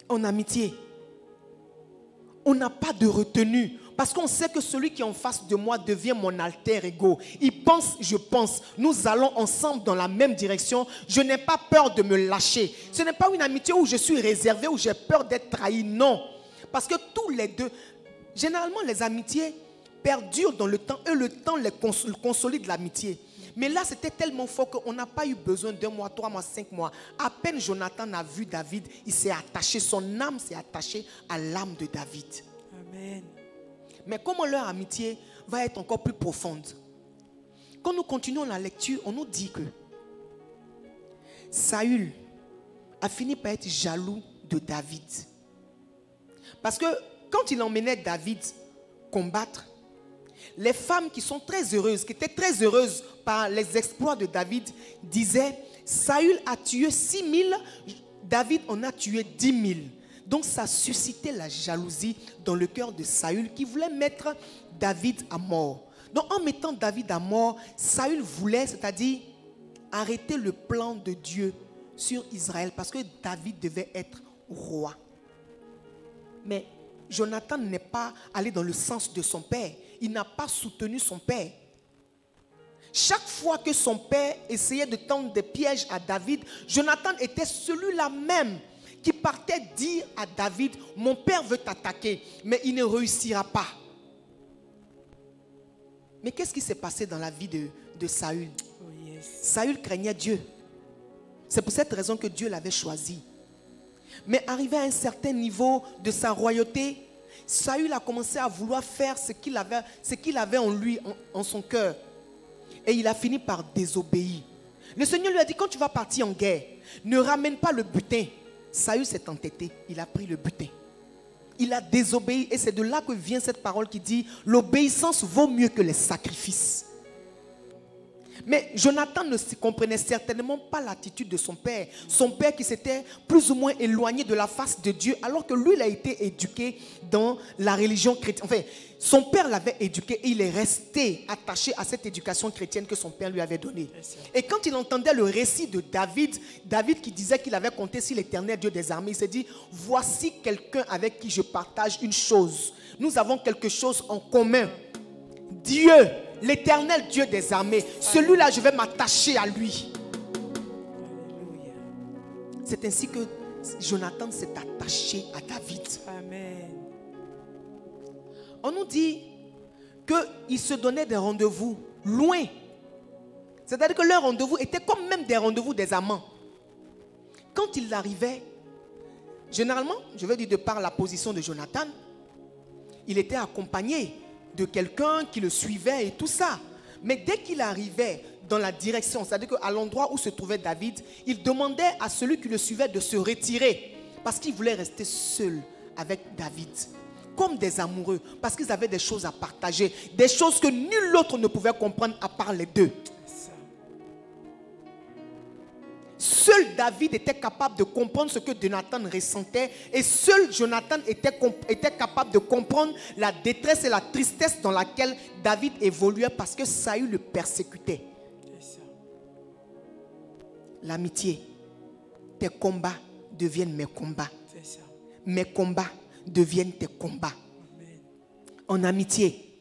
En amitié, on n'a pas de retenue. Parce qu'on sait que celui qui est en face de moi devient mon alter ego. Il pense, je pense. Nous allons ensemble dans la même direction. Je n'ai pas peur de me lâcher. Ce n'est pas une amitié où je suis réservé, où j'ai peur d'être trahi. Non. Parce que tous les deux, généralement les amitiés perdurent dans le temps. Et le temps les consolide l'amitié. Mais là, c'était tellement fort qu'on n'a pas eu besoin d'1 mois, 3 mois, 5 mois. À peine Jonathan a vu David, il s'est attaché. Son âme s'est attachée à l'âme de David. Amen. Mais comment leur amitié va être encore plus profonde? Quand nous continuons la lecture, on nous dit que Saül a fini par être jaloux de David. Parce que quand il emmenait David combattre, les femmes qui sont très heureuses, qui étaient très heureuses par les exploits de David, disaient, Saül a tué 6 000, David en a tué 10 000. Donc ça suscitait la jalousie dans le cœur de Saül qui voulait mettre David à mort. Donc en mettant David à mort, Saül voulait, c'est-à-dire arrêter le plan de Dieu sur Israël parce que David devait être roi. Mais Jonathan n'est pas allé dans le sens de son père. Il n'a pas soutenu son père. Chaque fois que son père essayait de tendre des pièges à David, Jonathan était celui-là même qui partait dire à David, mon père veut t'attaquer, mais il ne réussira pas. Mais qu'est-ce qui s'est passé dans la vie de Saül? Oh yes. Saül craignait Dieu. C'est pour cette raison que Dieu l'avait choisi. Mais arrivé à un certain niveau de sa royauté, Saül a commencé à vouloir faire ce qu'il avait en lui, en son cœur. Et il a fini par désobéir. Le Seigneur lui a dit, quand tu vas partir en guerre, ne ramène pas le butin. Saül s'est entêté, il a pris le butin. Il a désobéi et c'est de là que vient cette parole qui dit l'obéissance vaut mieux que les sacrifices. Mais Jonathan ne comprenait certainement pas l'attitude de son père. Son père qui s'était plus ou moins éloigné de la face de Dieu alors que lui il a été éduqué dans la religion chrétienne. Enfin, son père l'avait éduqué et il est resté attaché à cette éducation chrétienne que son père lui avait donnée. Et quand il entendait le récit de David, David qui disait qu'il avait compté sur l'Éternel Dieu des armées, il s'est dit, voici quelqu'un avec qui je partage une chose. Nous avons quelque chose en commun. Dieu, l'Éternel Dieu des armées, celui-là, je vais m'attacher à lui. Alléluia. C'est ainsi que Jonathan s'est attaché à David. Amen. On nous dit qu'ils se donnaient des rendez-vous loin. C'est-à-dire que leurs rendez-vous étaient comme même des rendez-vous des amants. Quand il arrivait, généralement, je veux dire de par la position de Jonathan, il était accompagné de quelqu'un qui le suivait et tout ça. Mais dès qu'il arrivait dans la direction, c'est-à-dire qu'à l'endroit où se trouvait David, il demandait à celui qui le suivait de se retirer parce qu'il voulait rester seul avec David. Comme des amoureux, parce qu'ils avaient des choses à partager, des choses que nul autre ne pouvait comprendre à part les deux. Seul David était capable de comprendre ce que Jonathan ressentait et seul Jonathan était capable de comprendre la détresse et la tristesse dans laquelle David évoluait parce que Saül le persécutait. L'amitié, tes combats deviennent mes combats. Mes combats deviennent tes combats. Amen. En amitié,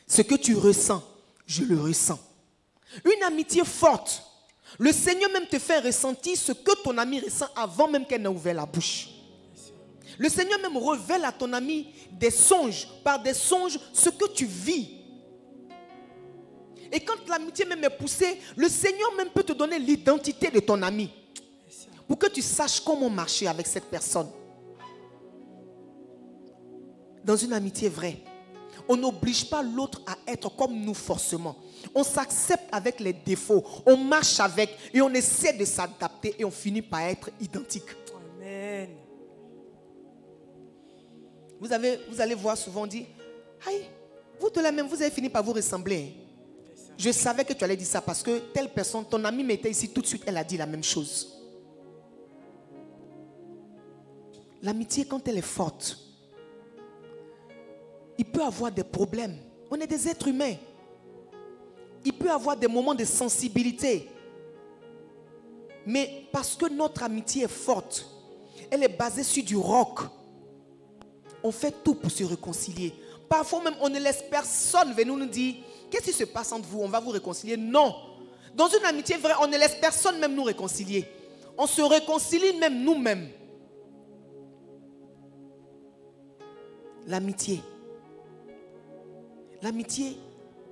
ce que tu ressens, je le ressens. Une amitié forte, le Seigneur même te fait ressentir ce que ton ami ressent avant même qu'elle n'ait ouvert la bouche. Le Seigneur même révèle à ton ami des songes, par des songes, ce que tu vis. Et quand l'amitié même est poussée, le Seigneur même peut te donner l'identité de ton ami. Pour que tu saches comment marcher avec cette personne. Dans une amitié vraie, on n'oblige pas l'autre à être comme nous forcément. On s'accepte avec les défauts, on marche avec et on essaie de s'adapter et on finit par être identique. Amen. Vous allez voir souvent dire, aïe, Vous de la même, vous avez fini par vous ressembler. Je savais que tu allais dire ça parce que telle personne, ton amie m'était ici tout de suite, elle a dit la même chose. L'amitié, quand elle est forte, il peut avoir des problèmes. On est des êtres humains. Il peut avoir des moments de sensibilité. Mais parce que notre amitié est forte, elle est basée sur du roc. On fait tout pour se réconcilier. Parfois même, on ne laisse personne venir nous dire qu'est-ce qui se passe entre vous, on va vous réconcilier. Non. Dans une amitié vraie, on ne laisse personne même nous réconcilier. On se réconcilie même nous-mêmes. L'amitié. L'amitié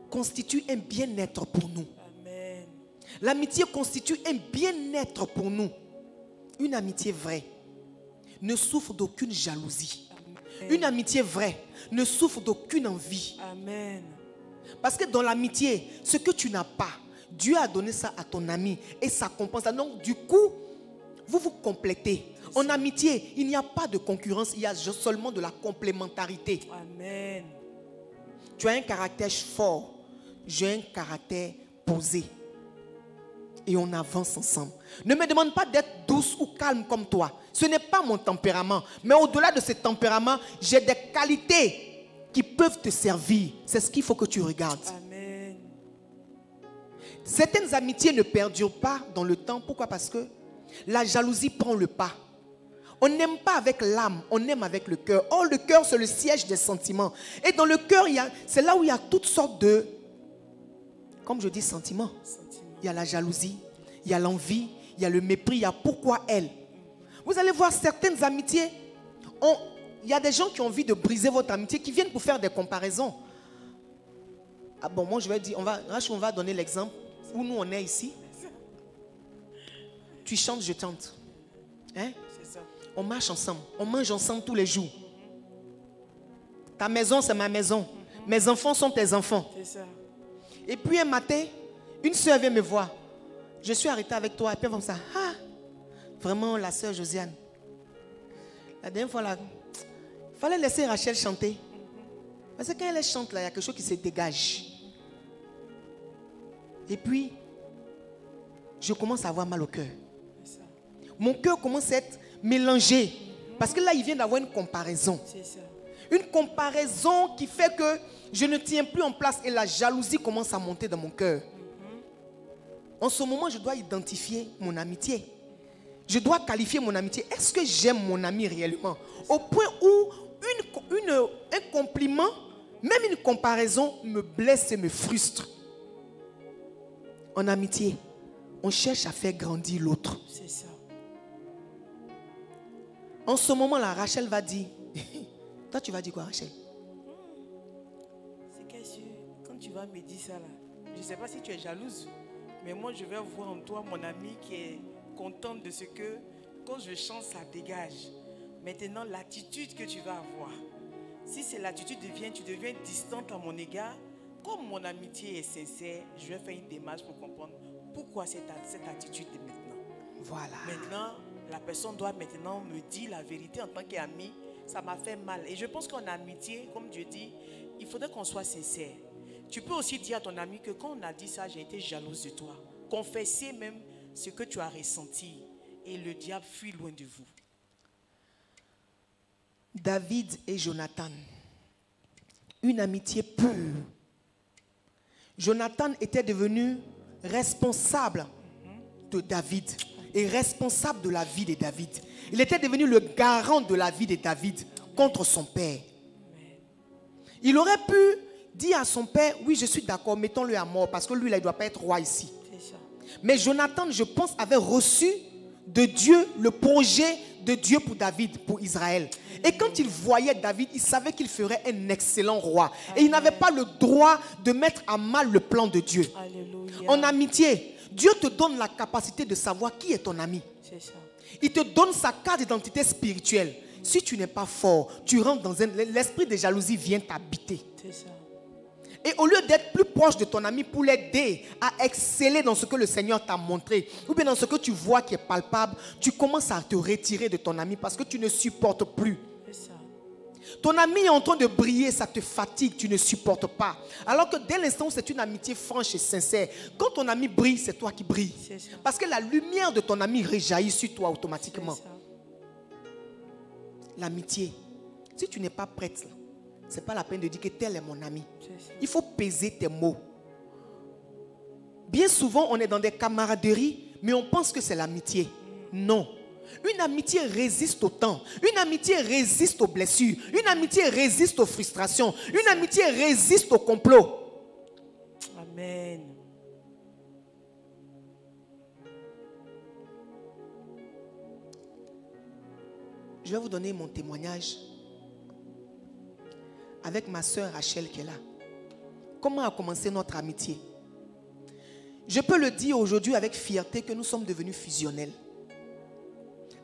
constitue un bien-être pour nous. Amen. L'amitié constitue un bien-être pour nous. Une amitié vraie ne souffre d'aucune jalousie. Amen. Une amitié vraie ne souffre d'aucune envie. Amen. Parce que dans l'amitié, ce que tu n'as pas, Dieu a donné ça à ton ami et ça compense. Donc du coup, vous vous complétez. En amitié, il n'y a pas de concurrence, il y a seulement de la complémentarité. Amen. Tu as un caractère fort, j'ai un caractère posé. Et on avance ensemble. Ne me demande pas d'être douce ou calme comme toi. Ce n'est pas mon tempérament. Mais au-delà de ce tempérament, j'ai des qualités qui peuvent te servir. C'est ce qu'il faut que tu regardes. Amen. Certaines amitiés ne perdurent pas dans le temps. Pourquoi? Parce que la jalousie prend le pas. On n'aime pas avec l'âme, on aime avec le cœur. Or, le cœur, c'est le siège des sentiments. Et dans le cœur, c'est là où il y a toutes sortes de, comme je dis, sentiments. Il y a la jalousie, il y a l'envie, il y a le mépris, il y a pourquoi elle. Vous allez voir certaines amitiés, il y a des gens qui ont envie de briser votre amitié, qui viennent pour faire des comparaisons. Ah bon, moi je vais dire, on va donner l'exemple où nous on est ici. Tu chantes, je chante. Hein? On marche ensemble, on mange ensemble tous les jours. Ta maison, c'est ma maison. Mes enfants sont tes enfants. C'est ça. Et puis un matin, une soeur vient me voir. Je suis arrêtée avec toi. Et puis elle va comme ça. Ah, vraiment la soeur Josiane. La dernière fois, il fallait laisser Rachel chanter. Parce que quand elle chante, là, il y a quelque chose qui se dégage. Et puis, je commence à avoir mal au cœur. Mon cœur commence à être mélangé. Parce que là, il vient d'avoir une comparaison. C'est ça. Une comparaison qui fait que je ne tiens plus en place et la jalousie commence à monter dans mon cœur. En ce moment, je dois identifier mon amitié. Je dois qualifier mon amitié. Est-ce que j'aime mon ami réellement? Au point où un compliment, même une comparaison me blesse et me frustre. En amitié, on cherche à faire grandir l'autre. C'est ça. En ce moment-là, Rachel va dire... Toi, tu vas dire quoi, Rachel? C'est que quand tu vas me dire ça, là, je ne sais pas si tu es jalouse, mais moi, je vais voir en toi mon ami qui est contente de ce que, quand je chante, ça dégage. Maintenant, l'attitude que tu vas avoir, si c'est l'attitude tu deviens distante à mon égard, comme mon amitié est sincère, je vais faire une démarche pour comprendre pourquoi cette attitude de maintenant. Voilà. Maintenant, la personne doit maintenant me dire la vérité en tant qu'ami. Ça m'a fait mal. Et je pense qu'en amitié, comme Dieu dit, il faudrait qu'on soit sincère. Tu peux aussi dire à ton ami que quand on a dit ça, j'ai été jalouse de toi. Confessez même ce que tu as ressenti. Et le diable fuit loin de vous. David et Jonathan. Une amitié pure. Jonathan était devenu responsable de David et responsable de la vie de David. Il était devenu le garant de la vie de David contre son père. Il aurait pu dire à son père, oui, je suis d'accord, mettons-le à mort, parce que lui, là, il ne doit pas être roi ici. Mais Jonathan, je pense, avait reçu de Dieu le projet de Dieu pour David, pour Israël. Et quand il voyait David, il savait qu'il ferait un excellent roi. Et il n'avait pas le droit de mettre à mal le plan de Dieu. Alléluia. En amitié, Dieu te donne la capacité de savoir qui est ton ami. C'est ça. Il te donne sa carte d'identité spirituelle. Si tu n'es pas fort, tu rentres dans l'esprit de jalousie vient t'habiter. C'est ça. Et au lieu d'être plus proche de ton ami pour l'aider à exceller dans ce que le Seigneur t'a montré, ou bien dans ce que tu vois qui est palpable, tu commences à te retirer de ton ami parce que tu ne supportes plus. C'est ça. Ton ami est en train de briller, ça te fatigue, tu ne supportes pas. Alors que dès l'instant où c'est une amitié franche et sincère, quand ton ami brille, c'est toi qui brilles. Parce que la lumière de ton ami rejaillit sur toi automatiquement. L'amitié, si tu n'es pas prête, ce n'est pas la peine de dire que tel est mon ami. Il faut peser tes mots. Bien souvent, on est dans des camaraderies, mais on pense que c'est l'amitié. Non. Une amitié résiste au temps. Une amitié résiste aux blessures. Une amitié résiste aux frustrations. Une amitié résiste au complot. Amen. Je vais vous donner mon témoignage avec ma soeur Rachel qui est là. Comment a commencé notre amitié? Je peux le dire aujourd'hui avec fierté que nous sommes devenus fusionnels.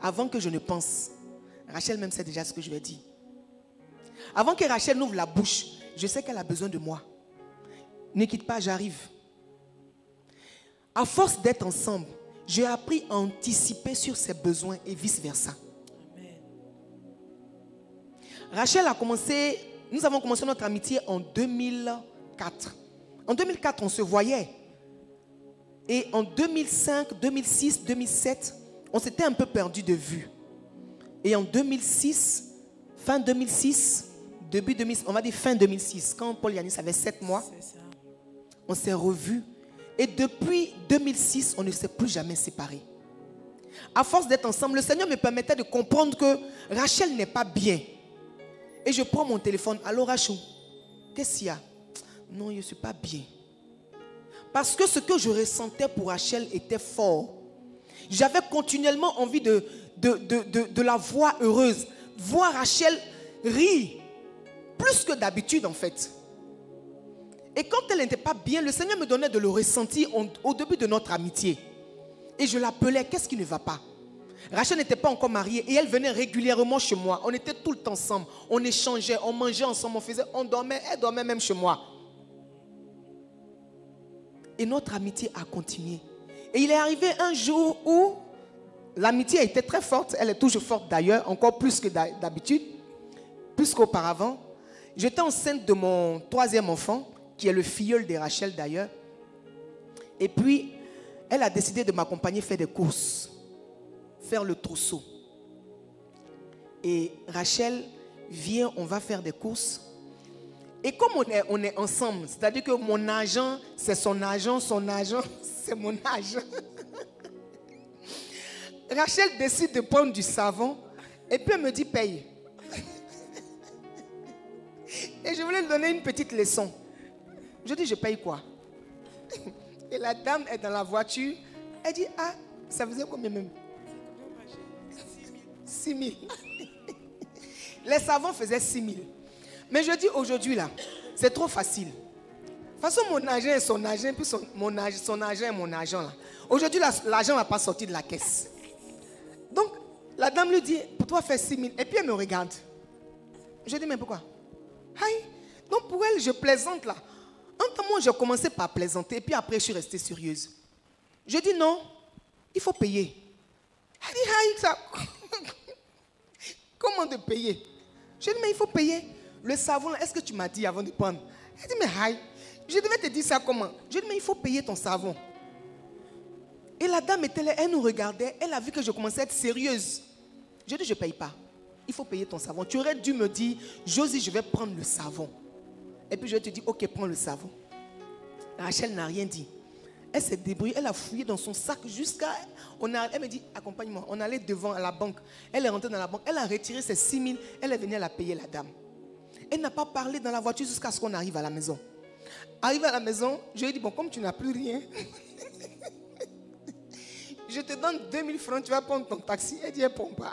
Avant que je ne pense, Rachel même sait déjà ce que je vais dire. Avant que Rachel n'ouvre la bouche, je sais qu'elle a besoin de moi. Ne quitte pas, j'arrive. À force d'être ensemble, j'ai appris à anticiper sur ses besoins et vice-versa. Rachel a commencé, nous avons commencé notre amitié en 2004. En 2004, on se voyait. Et en 2005, 2006, 2007, on s'était un peu perdu de vue. Et en 2006, fin 2006, début 2006, on va dire fin 2006, quand Paul Yanis avait 7 mois, on s'est revus. Et depuis 2006, on ne s'est plus jamais séparés. À force d'être ensemble, le Seigneur me permettait de comprendre que Rachel n'est pas bien. Et je prends mon téléphone. Allô Rachel, qu'est-ce qu'il y a? Non, je ne suis pas bien. Parce que ce que je ressentais pour Rachel était fort. J'avais continuellement envie de la voir heureuse. Voir Rachel rire. Plus que d'habitude en fait. Et quand elle n'était pas bien, le Seigneur me donnait de le ressentir au début de notre amitié. Et je l'appelais, qu'est-ce qui ne va pas? Rachel n'était pas encore mariée et elle venait régulièrement chez moi. On était tout le temps ensemble. On échangeait, on mangeait ensemble, on dormait. Elle dormait même chez moi. Et notre amitié a continué. Et il est arrivé un jour où l'amitié a été très forte. Elle est toujours forte d'ailleurs, encore plus que d'habitude, plus qu'auparavant. J'étais enceinte de mon 3e enfant, qui est le filleul de Rachel d'ailleurs. Et puis, elle a décidé de m'accompagner faire des courses. Faire le trousseau. Et Rachel, viens, on va faire des courses. Et comme on est ensemble, c'est-à-dire que mon argent, c'est son argent c'est mon argent. Rachel décide de prendre du savon et puis elle me dit paye. Et je voulais lui donner une petite leçon. Je dis je paye quoi? Et la dame est dans la voiture. Elle dit ah, ça faisait combien même? 6 000. Les savons faisaient 6 000. Mais je dis aujourd'hui là, c'est trop facile. De toute façon, mon argent est son argent, puis son argent est mon argent là. Aujourd'hui, l'argent ne va pas sortir de la caisse. Donc, la dame lui dit, pour toi faire 6 000. Et puis elle me regarde. Je dis, mais pourquoi? Aïe. Donc pour elle, je plaisante là. En tant que moi, j'ai commencé par plaisanter, et puis après, je suis restée sérieuse. Je dis non, il faut payer. Elle dit, aïe, ça. Comment de payer? Je dis, mais il faut payer. Le savon, est-ce que tu m'as dit avant de prendre? Elle dit, mais aïe, je devais te dire ça comment? Je dis, mais il faut payer ton savon. Et la dame était là, elle nous regardait, elle a vu que je commençais à être sérieuse. Je dis, je ne paye pas. Il faut payer ton savon. Tu aurais dû me dire, Josie, je vais prendre le savon. Et puis je te dis, ok, prends le savon. Rachel n'a rien dit. Elle s'est débrouillée, elle a fouillé dans son sac jusqu'à... Elle me dit, accompagne-moi. On allait devant à la banque. Elle est rentrée dans la banque. Elle a retiré ses 6 000. Elle est venue la payer, la dame. Elle n'a pas parlé dans la voiture jusqu'à ce qu'on arrive à la maison. Arrivé à la maison, je lui ai dit, bon, comme tu n'as plus rien, je te donne 2 000 francs, tu vas prendre ton taxi. Elle dit, elle ne prend pas.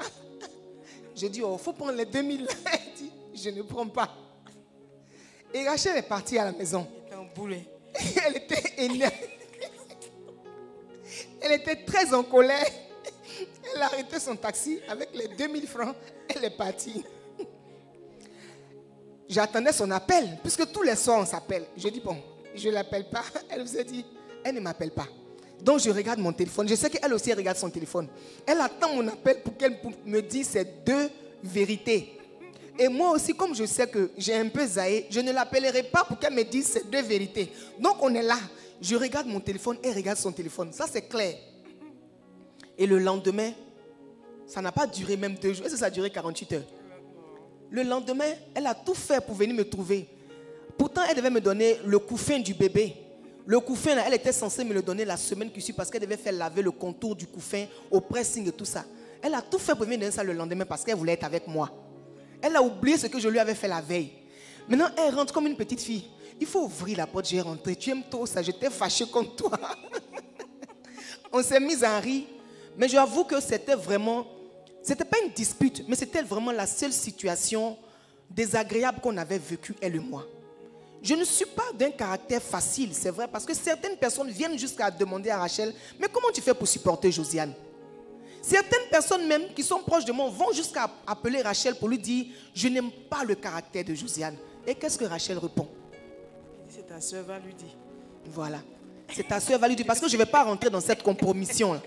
Je dis, oh, il faut prendre les 2 000. Elle dit, je ne prends pas. Et Rachel est partie à la maison. Elle était en boulet. Elle était énervée. Elle était très en colère. Elle a arrêté son taxi avec les 2 000 francs. Elle est partie. J'attendais son appel, puisque tous les soirs on s'appelle. Je dis, bon, je ne l'appelle pas. Elle vous a dit, elle ne m'appelle pas. Donc je regarde mon téléphone. Je sais qu'elle aussi regarde son téléphone. Elle attend mon appel pour qu'elle me dise ces 2 vérités. Et moi aussi, comme je sais que j'ai un peu zaï, je ne l'appellerai pas pour qu'elle me dise ces deux vérités. Donc on est là. Je regarde mon téléphone, elle regarde son téléphone. Ça, c'est clair. Et le lendemain, ça n'a pas duré même 2 jours. Est-ce que ça a duré 48 heures? Le lendemain, elle a tout fait pour venir me trouver. Pourtant, elle devait me donner le couffin du bébé. Le couffin, là, elle était censée me le donner la semaine qui suit parce qu'elle devait faire laver le contour du couffin au pressing et tout ça. Elle a tout fait pour venir me donner ça le lendemain parce qu'elle voulait être avec moi. Elle a oublié ce que je lui avais fait la veille. Maintenant, elle rentre comme une petite fille. Il faut ouvrir la porte, j'ai rentré. Tu aimes trop ça, j'étais fâchée contre toi. On s'est mis à rire. Mais j'avoue que c'était vraiment... C'était pas une dispute, mais c'était vraiment la seule situation désagréable qu'on avait vécue, elle et moi. Je ne suis pas d'un caractère facile, c'est vrai, parce que certaines personnes viennent jusqu'à demander à Rachel, mais comment tu fais pour supporter Josiane? Certaines personnes même qui sont proches de moi vont jusqu'à appeler Rachel pour lui dire, je n'aime pas le caractère de Josiane. Et qu'est-ce que Rachel répond? C'est ta soeur, va lui dire. Voilà, c'est ta soeur, va lui dire, parce que je ne vais pas rentrer dans cette compromission-là.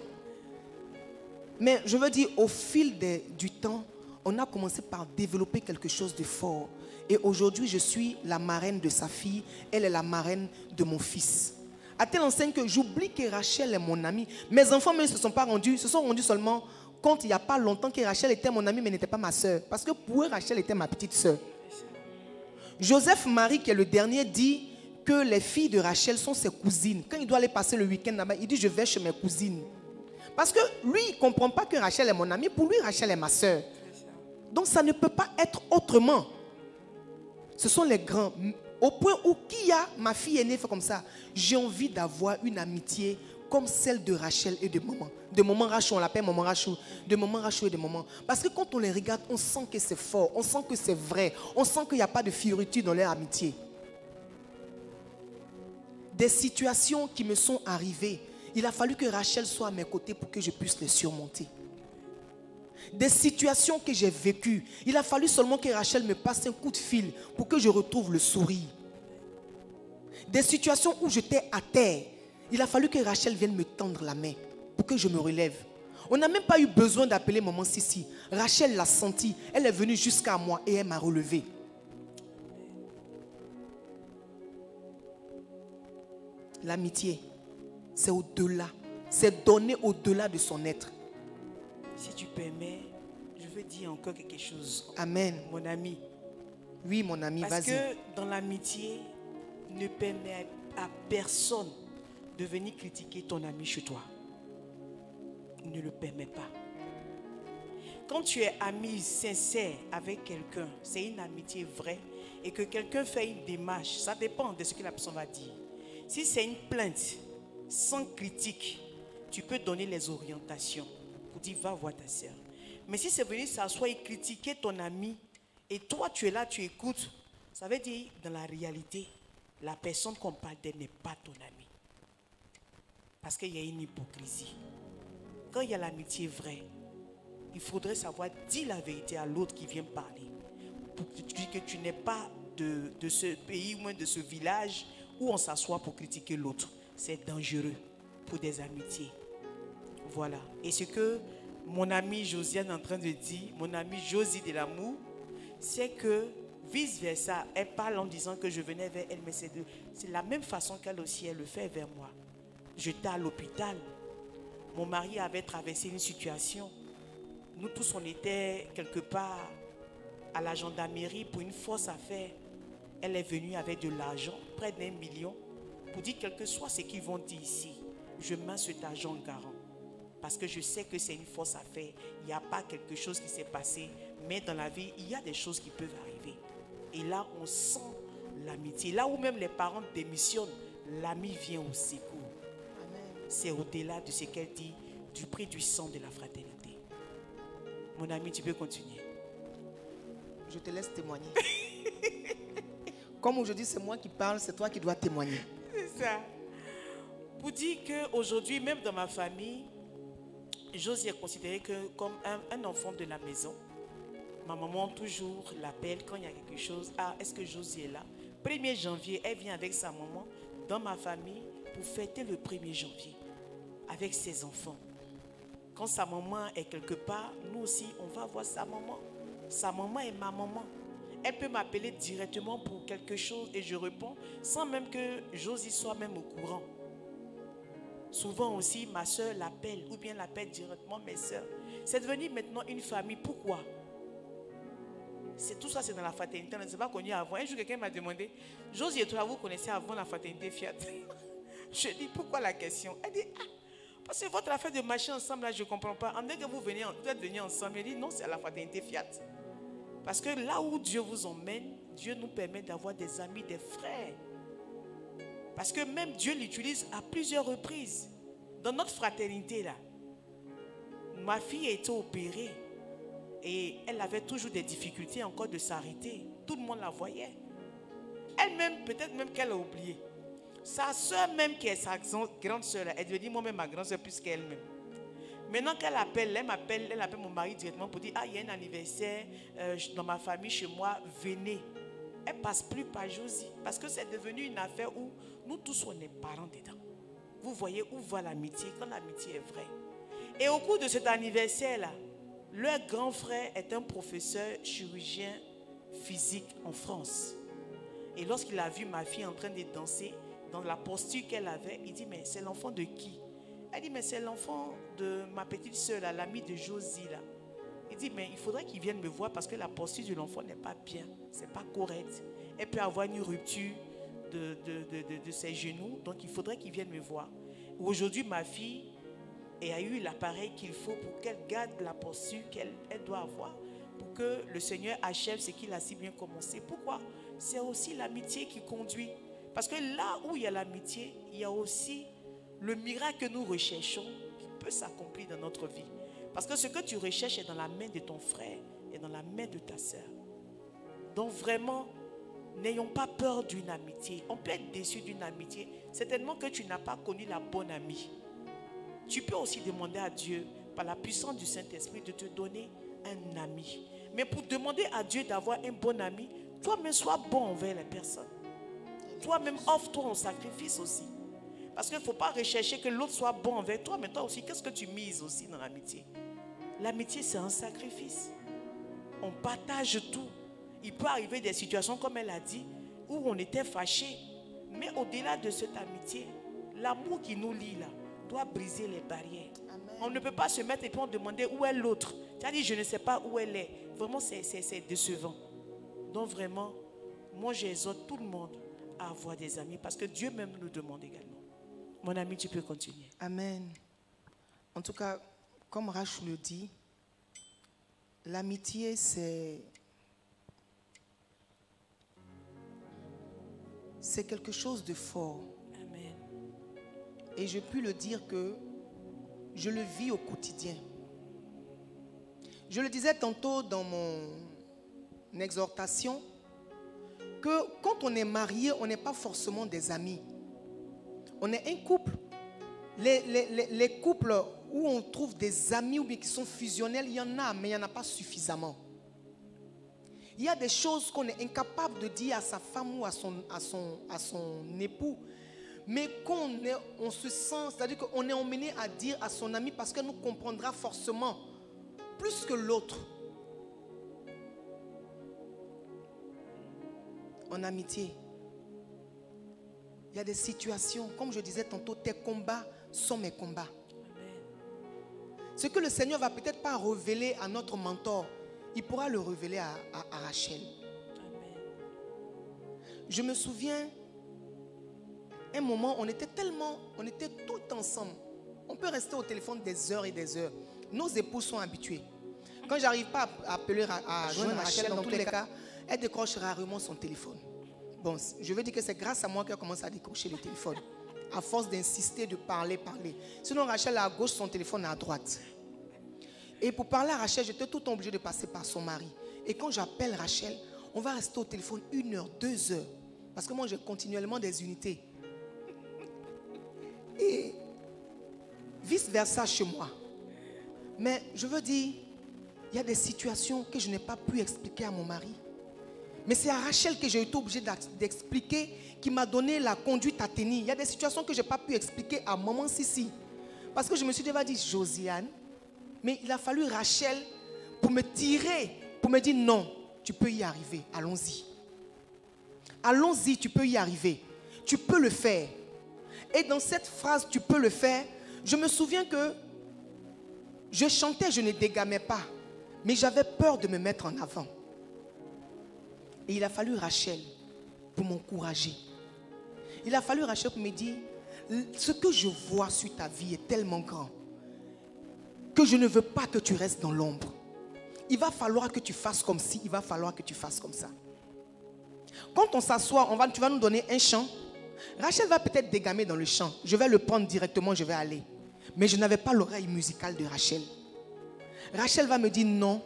Mais je veux dire, au fil du temps, on a commencé par développer quelque chose de fort. Et aujourd'hui, je suis la marraine de sa fille. Elle est la marraine de mon fils. À telle enseigne que j'oublie que Rachel est mon amie. Mes enfants ne se sont pas rendus, se sont rendus seulement compte il n'y a pas longtemps que Rachel était mon amie, mais n'était pas ma soeur. Parce que pour eux, Rachel était ma petite soeur. Joseph Marie, qui est le dernier, dit que les filles de Rachel sont ses cousines. Quand il doit aller passer le week-end là-bas, il dit, je vais chez mes cousines. Parce que lui, il ne comprend pas que Rachel est mon amie. Pour lui, Rachel est ma soeur. Donc, ça ne peut pas être autrement. Ce sont les grands. Au point où qui a ma fille aînée fait comme ça. J'ai envie d'avoir une amitié comme celle de Rachel et de maman. De maman Rachou, on l'appelle maman Rachou. De maman Rachou et de maman. Parce que quand on les regarde, on sent que c'est fort. On sent que c'est vrai. On sent qu'il n'y a pas de fioriture dans leur amitié. Des situations qui me sont arrivées. Il a fallu que Rachel soit à mes côtés pour que je puisse les surmonter. Des situations que j'ai vécues, il a fallu seulement que Rachel me passe un coup de fil pour que je retrouve le sourire. Des situations où j'étais à terre, il a fallu que Rachel vienne me tendre la main pour que je me relève. On n'a même pas eu besoin d'appeler maman Sissi. Rachel l'a senti, elle est venue jusqu'à moi et elle m'a relevé. L'amitié, c'est au-delà. C'est donner au-delà de son être. Si tu permets, je veux dire encore quelque chose. Amen. Mon ami. Oui, mon ami, vas-y. Parce que dans l'amitié, ne permet à personne de venir critiquer ton ami chez toi. Ne le permets pas. Quand tu es ami sincère avec quelqu'un, c'est une amitié vraie, et que quelqu'un fait une démarche, ça dépend de ce que la personne va dire. Si c'est une plainte, sans critique, tu peux donner les orientations pour dire va voir ta sœur. Mais si c'est venir s'asseoir et critiquer ton ami et toi tu es là, tu écoutes, ça veut dire dans la réalité, la personne qu'on parle d'elle n'est pas ton ami. Parce qu'il y a une hypocrisie. Quand il y a l'amitié vraie, il faudrait savoir dire la vérité à l'autre qui vient parler. Pour que tu n'es pas de ce pays ou moins de ce village où on s'assoit pour critiquer l'autre. C'est dangereux pour des amitiés. Voilà. Et ce que mon amie Josiane est en train de dire, mon amie Josie de l'amour, c'est que vice versa, elle parle en disant que je venais vers elle, mais c'est la même façon qu'elle aussi, elle le fait vers moi. J'étais à l'hôpital. Mon mari avait traversé une situation. Nous tous, on était quelque part à la gendarmerie pour une fausse affaire. Elle est venue avec de l'argent, près d'1 million, pour dire quel que soit ce qu'ils vont dire ici, je mets cet argent garant. Parce que je sais que c'est une fausse affaire. Il n'y a pas quelque chose qui s'est passé. Mais dans la vie, il y a des choses qui peuvent arriver. Et là, on sent l'amitié. Là où même les parents démissionnent, l'ami vient au secours. C'est au-delà de ce qu'elle dit, du prix du sang de la fraternité. Mon ami, tu peux continuer. Je te laisse témoigner. Comme aujourd'hui, c'est moi qui parle, c'est toi qui dois témoigner. C'est ça. Pour dire qu'aujourd'hui, même dans ma famille, Josie est considérée comme un enfant de la maison. Ma maman toujours l'appelle quand il y a quelque chose. Ah, est-ce que Josie est là? 1er janvier, elle vient avec sa maman dans ma famille pour fêter le 1er janvier avec ses enfants. Quand sa maman est quelque part, nous aussi, on va voir sa maman. Sa maman est ma maman. Elle peut m'appeler directement pour quelque chose et je réponds sans même que Josie soit même au courant. Souvent aussi, ma soeur l'appelle ou bien l'appelle directement mes soeurs. C'est devenu maintenant une famille. Pourquoi? Tout ça, c'est dans la fraternité. On ne s'est pas connus avant. Un jour, quelqu'un m'a demandé, Josie et toi, vous connaissez avant la fraternité Fiat? Je dis, pourquoi la question? Elle dit, ah, parce que votre affaire de marcher ensemble, là, je ne comprends pas. En dès que vous êtes venus ensemble, elle dit, non, c'est à la fraternité Fiat. Parce que là où Dieu vous emmène, Dieu nous permet d'avoir des amis, des frères. Parce que même Dieu l'utilise à plusieurs reprises. Dans notre fraternité, là, ma fille a été opérée et elle avait toujours des difficultés encore de s'arrêter. Tout le monde la voyait. Elle-même, peut-être même qu'elle a oublié. Sa soeur même, qui est sa grande soeur, elle devait dire moi-même ma grande soeur plus qu'elle-même. Maintenant qu'elle appelle, elle appelle mon mari directement pour dire, ah, il y a un anniversaire dans ma famille, chez moi, venez. Elle ne passe plus par Josie. Parce que c'est devenu une affaire où nous tous, on est parents dedans. Vous voyez où va l'amitié, quand l'amitié est vraie. Et au cours de cet anniversaire-là, leur grand frère est un professeur chirurgien physique en France. Et lorsqu'il a vu ma fille en train de danser, dans la posture qu'elle avait, il dit, mais c'est l'enfant de qui? Elle dit, mais c'est l'enfant de ma petite soeur, l'amie de Josie. Là. Il dit, mais il faudrait qu'il vienne me voir parce que la posture de l'enfant n'est pas bien, c'est pas correct. Elle peut avoir une rupture de ses genoux, donc il faudrait qu'il vienne me voir. Aujourd'hui, ma fille a eu l'appareil qu'il faut pour qu'elle garde la posture qu'elle doit avoir, pour que le Seigneur achève ce qu'il a si bien commencé. Pourquoi? C'est aussi l'amitié qui conduit. Parce que là où il y a l'amitié, il y a aussi le miracle que nous recherchons qui peut s'accomplir dans notre vie. Parce que ce que tu recherches est dans la main de ton frère et dans la main de ta sœur. Donc vraiment, n'ayons pas peur d'une amitié. On peut être déçu d'une amitié. Certainement que tu n'as pas connu la bonne amie. Tu peux aussi demander à Dieu, par la puissance du Saint-Esprit, de te donner un ami. Mais pour demander à Dieu d'avoir un bon ami, toi-même sois bon envers les personnes. Toi-même offre-toi en sacrifice aussi. Parce qu'il ne faut pas rechercher que l'autre soit bon envers toi, mais toi aussi, qu'est-ce que tu mises aussi dans l'amitié? L'amitié, c'est un sacrifice. On partage tout. Il peut arriver des situations, comme elle a dit, où on était fâchés. Mais au-delà de cette amitié, l'amour qui nous lie là, doit briser les barrières. Amen. On ne peut pas se mettre et puis on demander où est l'autre. Tu as dit, je ne sais pas où elle est. Vraiment, c'est décevant. Donc vraiment, moi j'exhorte tout le monde à avoir des amis parce que Dieu même nous demande également. Mon ami, tu peux continuer. Amen. En tout cas, comme Rach le dit, l'amitié c'est quelque chose de fort. Amen. Et je puis le dire que je le vis au quotidien. Je le disais tantôt dans mon exhortation, que quand on est marié, on n'est pas forcément des amis. On est un couple. Les couples où on trouve des amis ou bien qui sont fusionnels, il y en a, mais il n'y en a pas suffisamment. Il y a des choses qu'on est incapable de dire à sa femme ou à son époux, mais on se sent, c'est-à-dire qu'on est emmené à dire à son ami parce qu'elle nous comprendra forcément plus que l'autre. En amitié, il y a des situations, comme je disais tantôt, tes combats sont mes combats. Ce que le Seigneur va peut-être pas révéler à notre mentor, il pourra le révéler à Rachel. Amen. Je me souviens, un moment, on était tout ensemble. On peut rester au téléphone des heures et des heures. Nos époux sont habitués. Quand j'arrive pas à appeler, à joindre Rachel, dans tous les cas, elle décroche rarement son téléphone. Bon, je veux dire que c'est grâce à moi qu'elle commence à décrocher le téléphone. À force d'insister, de parler. Sinon, Rachel est à gauche, son téléphone est à droite. Et pour parler à Rachel, j'étais tout le temps obligé de passer par son mari. Et quand j'appelle Rachel, on va rester au téléphone 1 heure, 2 heures. Parce que moi, j'ai continuellement des unités. Et vice-versa chez moi. Mais je veux dire, il y a des situations que je n'ai pas pu expliquer à mon mari. Mais c'est à Rachel que j'ai été obligé d'expliquer, qui m'a donné la conduite à tenir. Il y a des situations que je n'ai pas pu expliquer à maman Sissi. Parce que je me suis déjà dit, Josiane, mais il a fallu Rachel pour me tirer, pour me dire non, tu peux y arriver. Allons-y. Allons-y, tu peux y arriver. Tu peux le faire. Et dans cette phrase, tu peux le faire, je me souviens que je chantais, je ne dégamais pas. Mais j'avais peur de me mettre en avant. Et il a fallu Rachel pour m'encourager. Il a fallu Rachel pour me dire, ce que je vois sur ta vie est tellement grand que je ne veux pas que tu restes dans l'ombre. Il va falloir que tu fasses comme ci, il va falloir que tu fasses comme ça. Quand on s'assoit, tu vas nous donner un chant. Rachel va peut-être dégamer dans le chant. Je vais le prendre directement, je vais aller. Mais je n'avais pas l'oreille musicale de Rachel. Rachel va me dire non,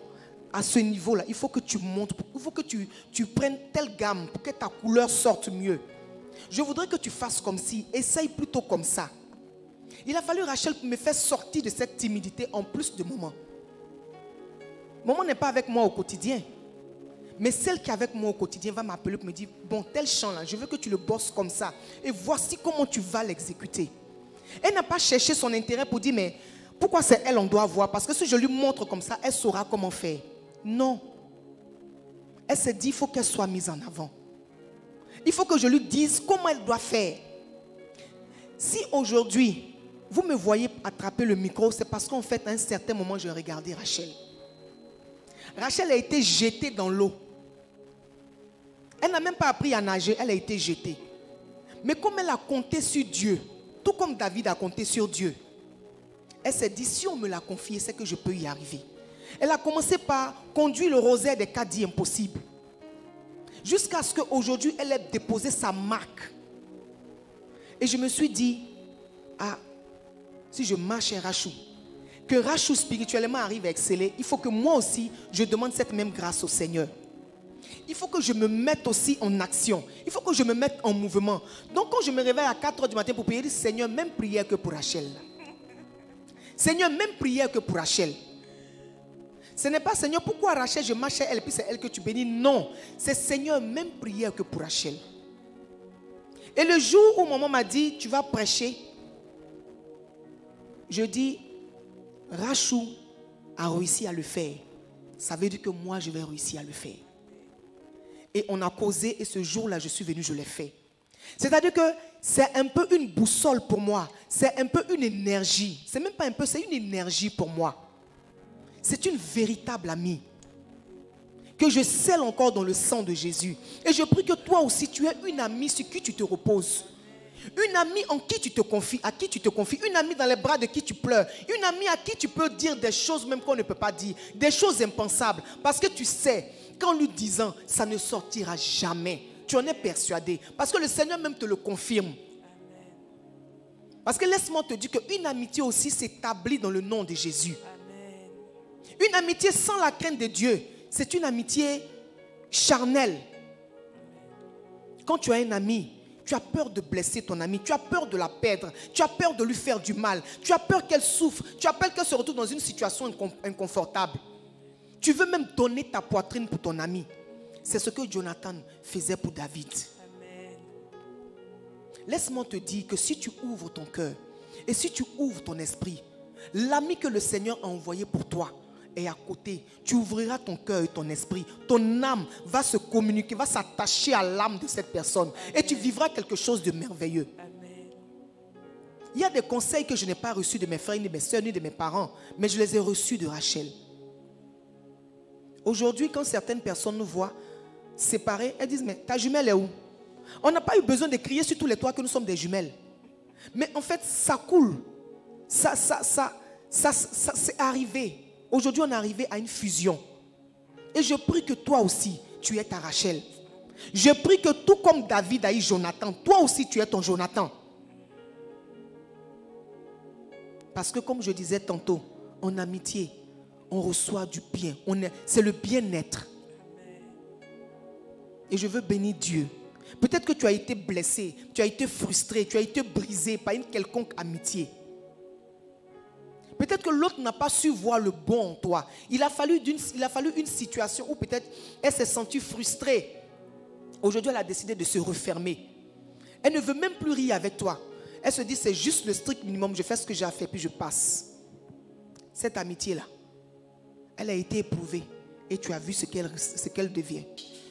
à ce niveau-là, il faut que tu montes, il faut que tu prennes telle gamme pour que ta couleur sorte mieux. Je voudrais que tu fasses comme ci, essaye plutôt comme ça. Il a fallu Rachel pour me faire sortir de cette timidité en plus de Maman. Maman n'est pas avec moi au quotidien. Mais celle qui est avec moi au quotidien va m'appeler pour me dire, bon, tel chant-là, je veux que tu le bosses comme ça. Et voici comment tu vas l'exécuter. Elle n'a pas cherché son intérêt pour dire, mais pourquoi c'est elle on doit voir? Parce que si je lui montre comme ça, elle saura comment faire. Non. Elle s'est dit, il faut qu'elle soit mise en avant. Il faut que je lui dise comment elle doit faire. Si aujourd'hui, vous me voyez attraper le micro, c'est parce qu'en fait, à un certain moment, je regardais Rachel. Rachel a été jetée dans l'eau. Elle n'a même pas appris à nager, elle a été jetée. Mais comme elle a compté sur Dieu, tout comme David a compté sur Dieu, elle s'est dit, si on me l'a confié, c'est que je peux y arriver. Elle a commencé par conduire le rosaire des cas dits impossibles. Jusqu'à ce qu'aujourd'hui, elle ait déposé sa marque. Et je me suis dit, ah, si je marche un Rachou, que Rachou spirituellement arrive à exceller, il faut que moi aussi, je demande cette même grâce au Seigneur. Il faut que je me mette aussi en action. Il faut que je me mette en mouvement. Donc quand je me réveille à 4 h du matin pour prier, je dis, Seigneur, même prière que pour Rachel. Seigneur, même prière que pour Rachel. Ce n'est pas, Seigneur, pourquoi Rachel, je marche à elle, puis c'est elle que tu bénis. Non, c'est Seigneur, même prière que pour Rachel. Et le jour où maman m'a dit, tu vas prêcher, je dis, Rachou a réussi à le faire. Ça veut dire que moi, je vais réussir à le faire. Et on a causé, et ce jour-là, je suis venu, je l'ai fait. C'est-à-dire que c'est un peu une boussole pour moi. C'est un peu une énergie. C'est même pas un peu, c'est une énergie pour moi. C'est une véritable amie que je scelle encore dans le sang de Jésus. Et je prie que toi aussi, tu es une amie sur qui tu te reposes. Une amie en qui tu te confies, à qui tu te confies. Une amie dans les bras de qui tu pleures. Une amie à qui tu peux dire des choses même qu'on ne peut pas dire. Des choses impensables. Parce que tu sais qu'en lui disant, ça ne sortira jamais. Tu en es persuadé. Parce que le Seigneur même te le confirme. Parce que laisse-moi te dire qu'une amitié aussi s'établit dans le nom de Jésus. Une amitié sans la crainte de Dieu, c'est une amitié charnelle. Quand tu as un ami, tu as peur de blesser ton ami, tu as peur de la perdre, tu as peur de lui faire du mal, tu as peur qu'elle souffre, tu as peur qu'elle se retrouve dans une situation inconfortable. Tu veux même donner ta poitrine pour ton ami. C'est ce que Jonathan faisait pour David. Laisse-moi te dire que si tu ouvres ton cœur et si tu ouvres ton esprit, l'ami que le Seigneur a envoyé pour toi est à côté. Tu ouvriras ton cœur et ton esprit. Ton âme va se communiquer, va s'attacher à l'âme de cette personne. Et tu vivras quelque chose de merveilleux. Il y a des conseils que je n'ai pas reçus de mes frères, ni de mes soeurs, ni de mes parents, mais je les ai reçus de Rachel. Aujourd'hui, quand certaines personnes nous voient séparés, elles disent, mais ta jumelle est où? On n'a pas eu besoin de crier sur tous les toits que nous sommes des jumelles. Mais en fait, ça coule. Ça c'est arrivé. Aujourd'hui, on est arrivé à une fusion. Et je prie que toi aussi, tu es ta Rachel. Je prie que tout comme David a eu Jonathan, toi aussi tu es ton Jonathan. Parce que comme je disais tantôt, en amitié, on reçoit du bien. C'est le bien-être. Et je veux bénir Dieu. Peut-être que tu as été blessé, tu as été frustré, tu as été brisé par une quelconque amitié. Peut-être que l'autre n'a pas su voir le bon en toi. Il a fallu une situation où peut-être elle s'est sentie frustrée. Aujourd'hui, elle a décidé de se refermer. Elle ne veut même plus rire avec toi. Elle se dit, c'est juste le strict minimum. Je fais ce que j'ai à faire, puis je passe. Cette amitié-là, elle a été éprouvée. et tu as vu ce qu'elle devient.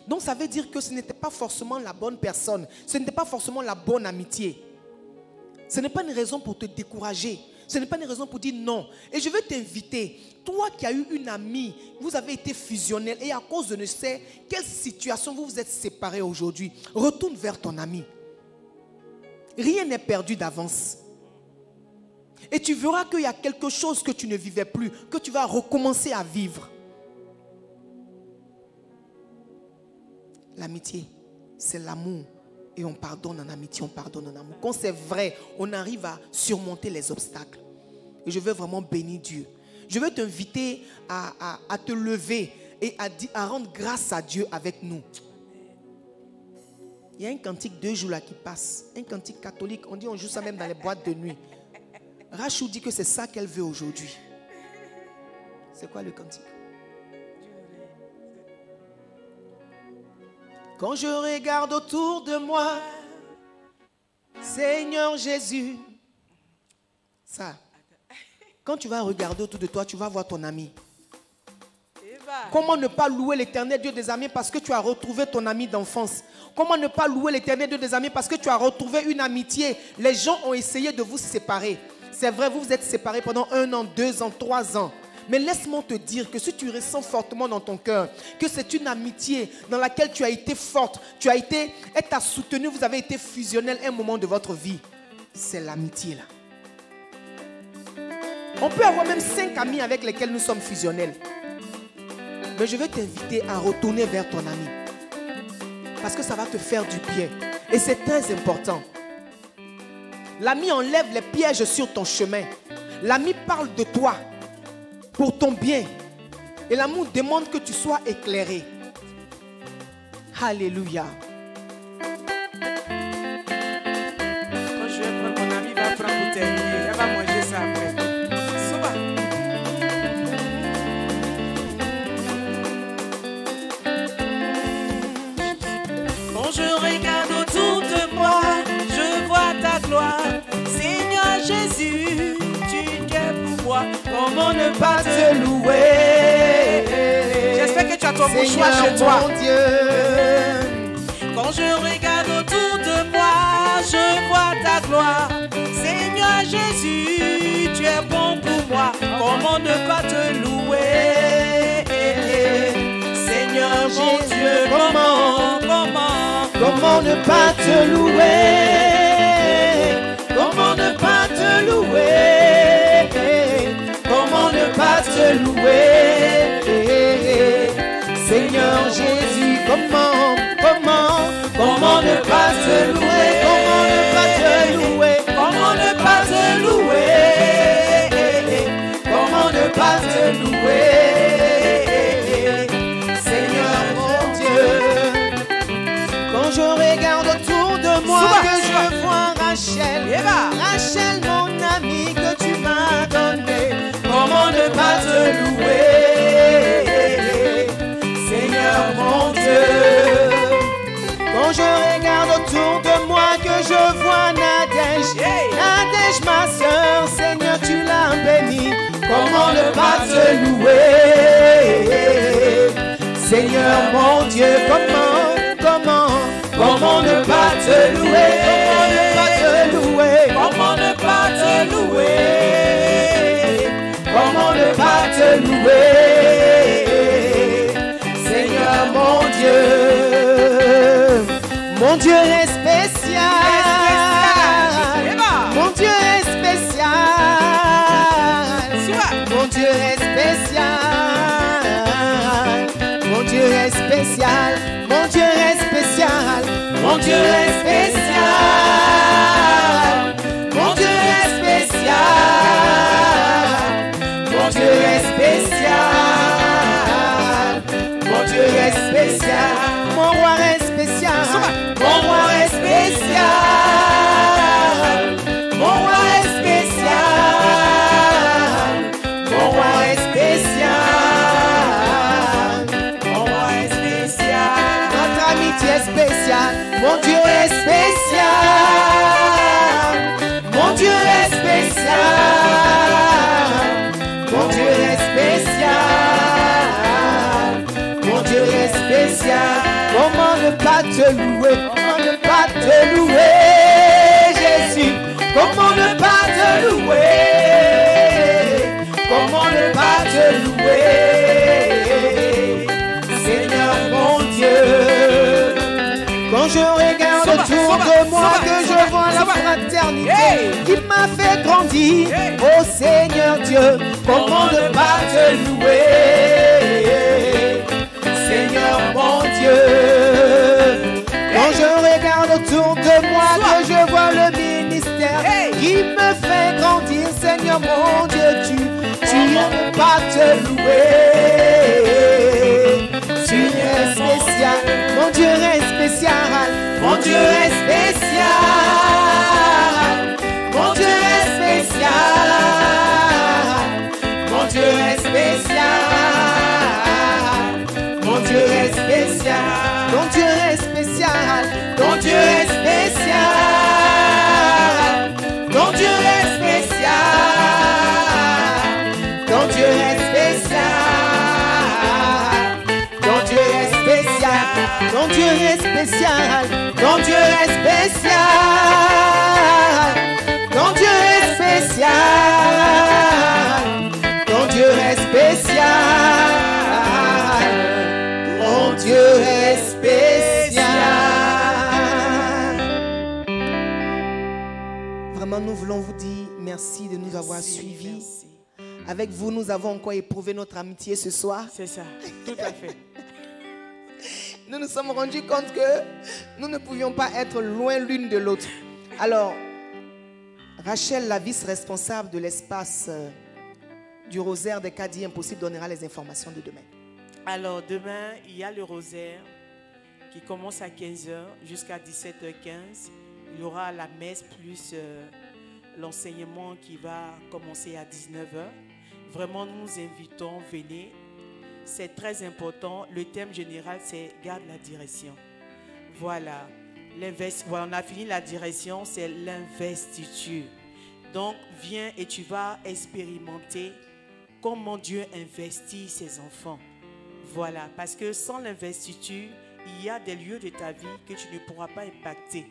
Donc ça veut dire que ce n'était pas forcément la bonne personne, ce n'était pas forcément la bonne amitié. Ce n'est pas une raison pour te décourager, ce n'est pas une raison pour dire non. Et je veux t'inviter, toi qui as eu une amie, vous avez été fusionnel et à cause de ne sais quelle situation vous vous êtes séparés aujourd'hui, retourne vers ton ami. Rien n'est perdu d'avance. Et tu verras qu'il y a quelque chose que tu ne vivais plus, que tu vas recommencer à vivre. L'amitié, c'est l'amour. Et on pardonne en amitié, on pardonne en amour. Quand c'est vrai, on arrive à surmonter les obstacles. Et je veux vraiment bénir Dieu. Je veux t'inviter à te lever et à rendre grâce à Dieu avec nous. Il y a un cantique 2 jours là qui passe. Un cantique catholique. On dit on joue ça même dans les boîtes de nuit. Rachou dit que c'est ça qu'elle veut aujourd'hui. C'est quoi le cantique? Quand je regarde autour de moi, Seigneur Jésus. Ça. Quand tu vas regarder autour de toi, tu vas voir ton ami. Comment ne pas louer l'Éternel Dieu des amis parce que tu as retrouvé ton ami d'enfance? Comment ne pas louer l'Éternel Dieu des amis parce que tu as retrouvé une amitié? Les gens ont essayé de vous séparer. C'est vrai, vous vous êtes séparés pendant 1 an, 2 ans, 3 ans. Mais laisse-moi te dire que si tu ressens fortement dans ton cœur que c'est une amitié dans laquelle tu as été forte, elle t'a soutenu, vous avez été fusionnel un moment de votre vie, c'est l'amitié là. On peut avoir même 5 amis avec lesquels nous sommes fusionnels. Mais je vais t'inviter à retourner vers ton ami. Parce que ça va te faire du bien. Et c'est très important. L'ami enlève les pièges sur ton chemin. L'ami parle de toi pour ton bien. Et l'amour demande que tu sois éclairé. Alléluia. Quand je vais prendre mon ami, il va prendre pour terminer. Elle va manger ça après. Souvent. Quand je regarde autour de moi, je vois ta gloire. Seigneur Jésus, tu es pour moi. Comment ne pas te louer? J'espère que tu as ton mouchoir chez toi. Mon Dieu. Quand je regarde autour de moi, je vois ta gloire. Seigneur Jésus, tu es bon pour moi. Comment ne pas te louer? Seigneur mon Dieu, Comment ne pas te louer? Comment ne pas te louer? Comment ne pas te louer? Seigneur Jésus, comment ne pas te louer? Comment ne pas te louer? comment ne pas te louer? Comment ne pas te louer? Seigneur mon Dieu, quand je regarde autour de moi, que je vois Rachel, Rachel mon amie que tu m'as donnée, comment ne pas te louer? Seigneur mon Dieu, quand je regarde autour de moi, que je vois Nadège, Nadège ma soeur, Seigneur tu l'as béni, comment ne pas te louer? Seigneur mon Dieu, comment ne pas te louer? Comment ne pas te louer? Comment ne pas te louer? Seigneur mon Dieu est spécial. Mon Dieu est spécial. Mon Dieu est spécial. Mon Dieu est spécial. Mon Dieu est spécial. Mon Dieu est spécial. Mon Dieu est spécial. Mon Dieu est spécial. Mon Dieu est spécial. Mon roi est spécial. Mon roi est spécial. Mon roi est spécial. Mon roi est spécial. Mon roi est spécial. Notre amitié est spéciale. Mon Dieu est spécial. Mon Dieu est spécial. Mon Dieu est spécial. spécial. Comment ne pas te louer, comment ne pas te louer, Jésus. Comment ne pas te louer, comment ne pas te louer, Seigneur mon Dieu. Quand je regarde autour de moi, que je vois la fraternité qui m'a fait grandir, oh Seigneur Dieu, comment ne pas te louer, Seigneur mon Dieu. Quand je regarde autour de moi, que je vois le ministère qui me fait grandir, Seigneur mon Dieu, tu n'aimes pas te louer. Tu es spécial, mon Dieu est spécial, mon Dieu est spécial, mon Dieu est spécial, mon Dieu est spécial, mon Dieu est spécial, mon Dieu est spécial, mon Dieu est spécial, mon Dieu est spécial, mon Dieu est spécial. Ton Dieu est spécial, ton Dieu est spécial, ton Dieu est spécial, ton Dieu est spécial, ton Dieu est spécial. Vraiment, nous voulons vous dire merci de nous avoir suivis. Merci. Avec vous, nous avons encore éprouvé notre amitié ce soir. C'est ça, tout à fait. Nous nous sommes rendus compte que nous ne pouvions pas être loin l'une de l'autre. Alors, Rachel, la vice-responsable de l'espace du rosaire des Caddies Impossibles, donnera les informations de demain. Alors, demain, il y a le rosaire qui commence à 15h jusqu'à 17h15. Il y aura la messe plus l'enseignement qui va commencer à 19h. Vraiment, nous nous invitons, venez. C'est très important. Le thème général, c'est « Garde la direction ». Voilà. Voilà. On a fini la direction, c'est l'investiture. Donc, viens et tu vas expérimenter comment Dieu investit ses enfants. Voilà. Parce que sans l'investiture, il y a des lieux de ta vie que tu ne pourras pas impacter.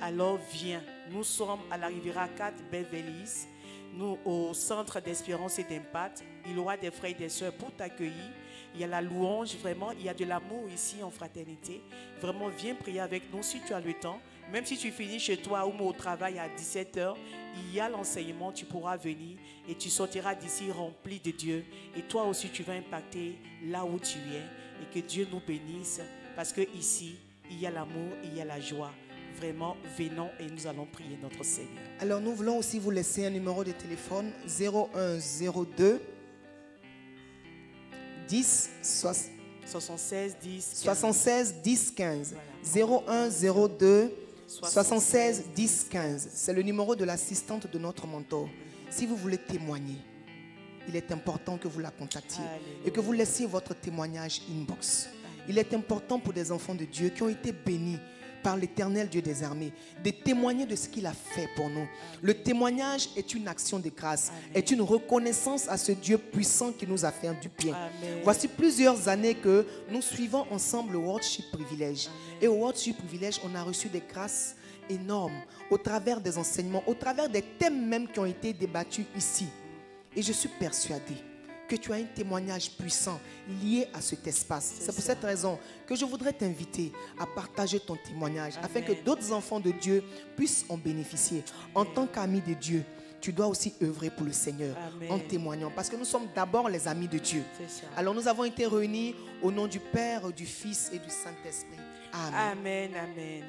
Alors, viens. Nous sommes à la Riviera 4 Beverly Hills. Nous, au centre d'espérance et d'impact, il y aura des frères et des sœurs pour t'accueillir. Il y a la louange, vraiment, il y a de l'amour ici en fraternité. Vraiment, viens prier avec nous si tu as le temps. Même si tu finis chez toi ou au travail à 17h, il y a l'enseignement, tu pourras venir et tu sortiras d'ici rempli de Dieu. Et toi aussi, tu vas impacter là où tu es. Et que Dieu nous bénisse parce que ici, il y a l'amour, il y a la joie. Vraiment, venons et nous allons prier notre Seigneur. Alors, nous voulons aussi vous laisser un numéro de téléphone 0102 10 76 10 76 10 15. 0102 76 10 15. C'est le numéro de l'assistante de notre mentor. Si vous voulez témoigner, il est important que vous la contactiez et que vous laissiez votre témoignage inbox. Il est important pour des enfants de Dieu qui ont été bénis par l'Éternel Dieu des armées, de témoigner de ce qu'il a fait pour nous. Le témoignage est une action de grâce, est une reconnaissance à ce Dieu puissant qui nous a fait du bien. Amen. Voici plusieurs années que nous suivons ensemble le Worship Privilège. Et au Worship Privilège, on a reçu des grâces énormes au travers des enseignements, au travers des thèmes même qui ont été débattus ici. Et je suis persuadée que tu as un témoignage puissant lié à cet espace. C'est pour cette raison que je voudrais t'inviter à partager ton témoignage afin que d'autres enfants de Dieu puissent en bénéficier. En tant qu'ami de Dieu, tu dois aussi œuvrer pour le Seigneur en témoignant parce que nous sommes d'abord les amis de Dieu. Alors nous avons été réunis au nom du Père, du Fils et du Saint-Esprit. Amen. Amen, amen.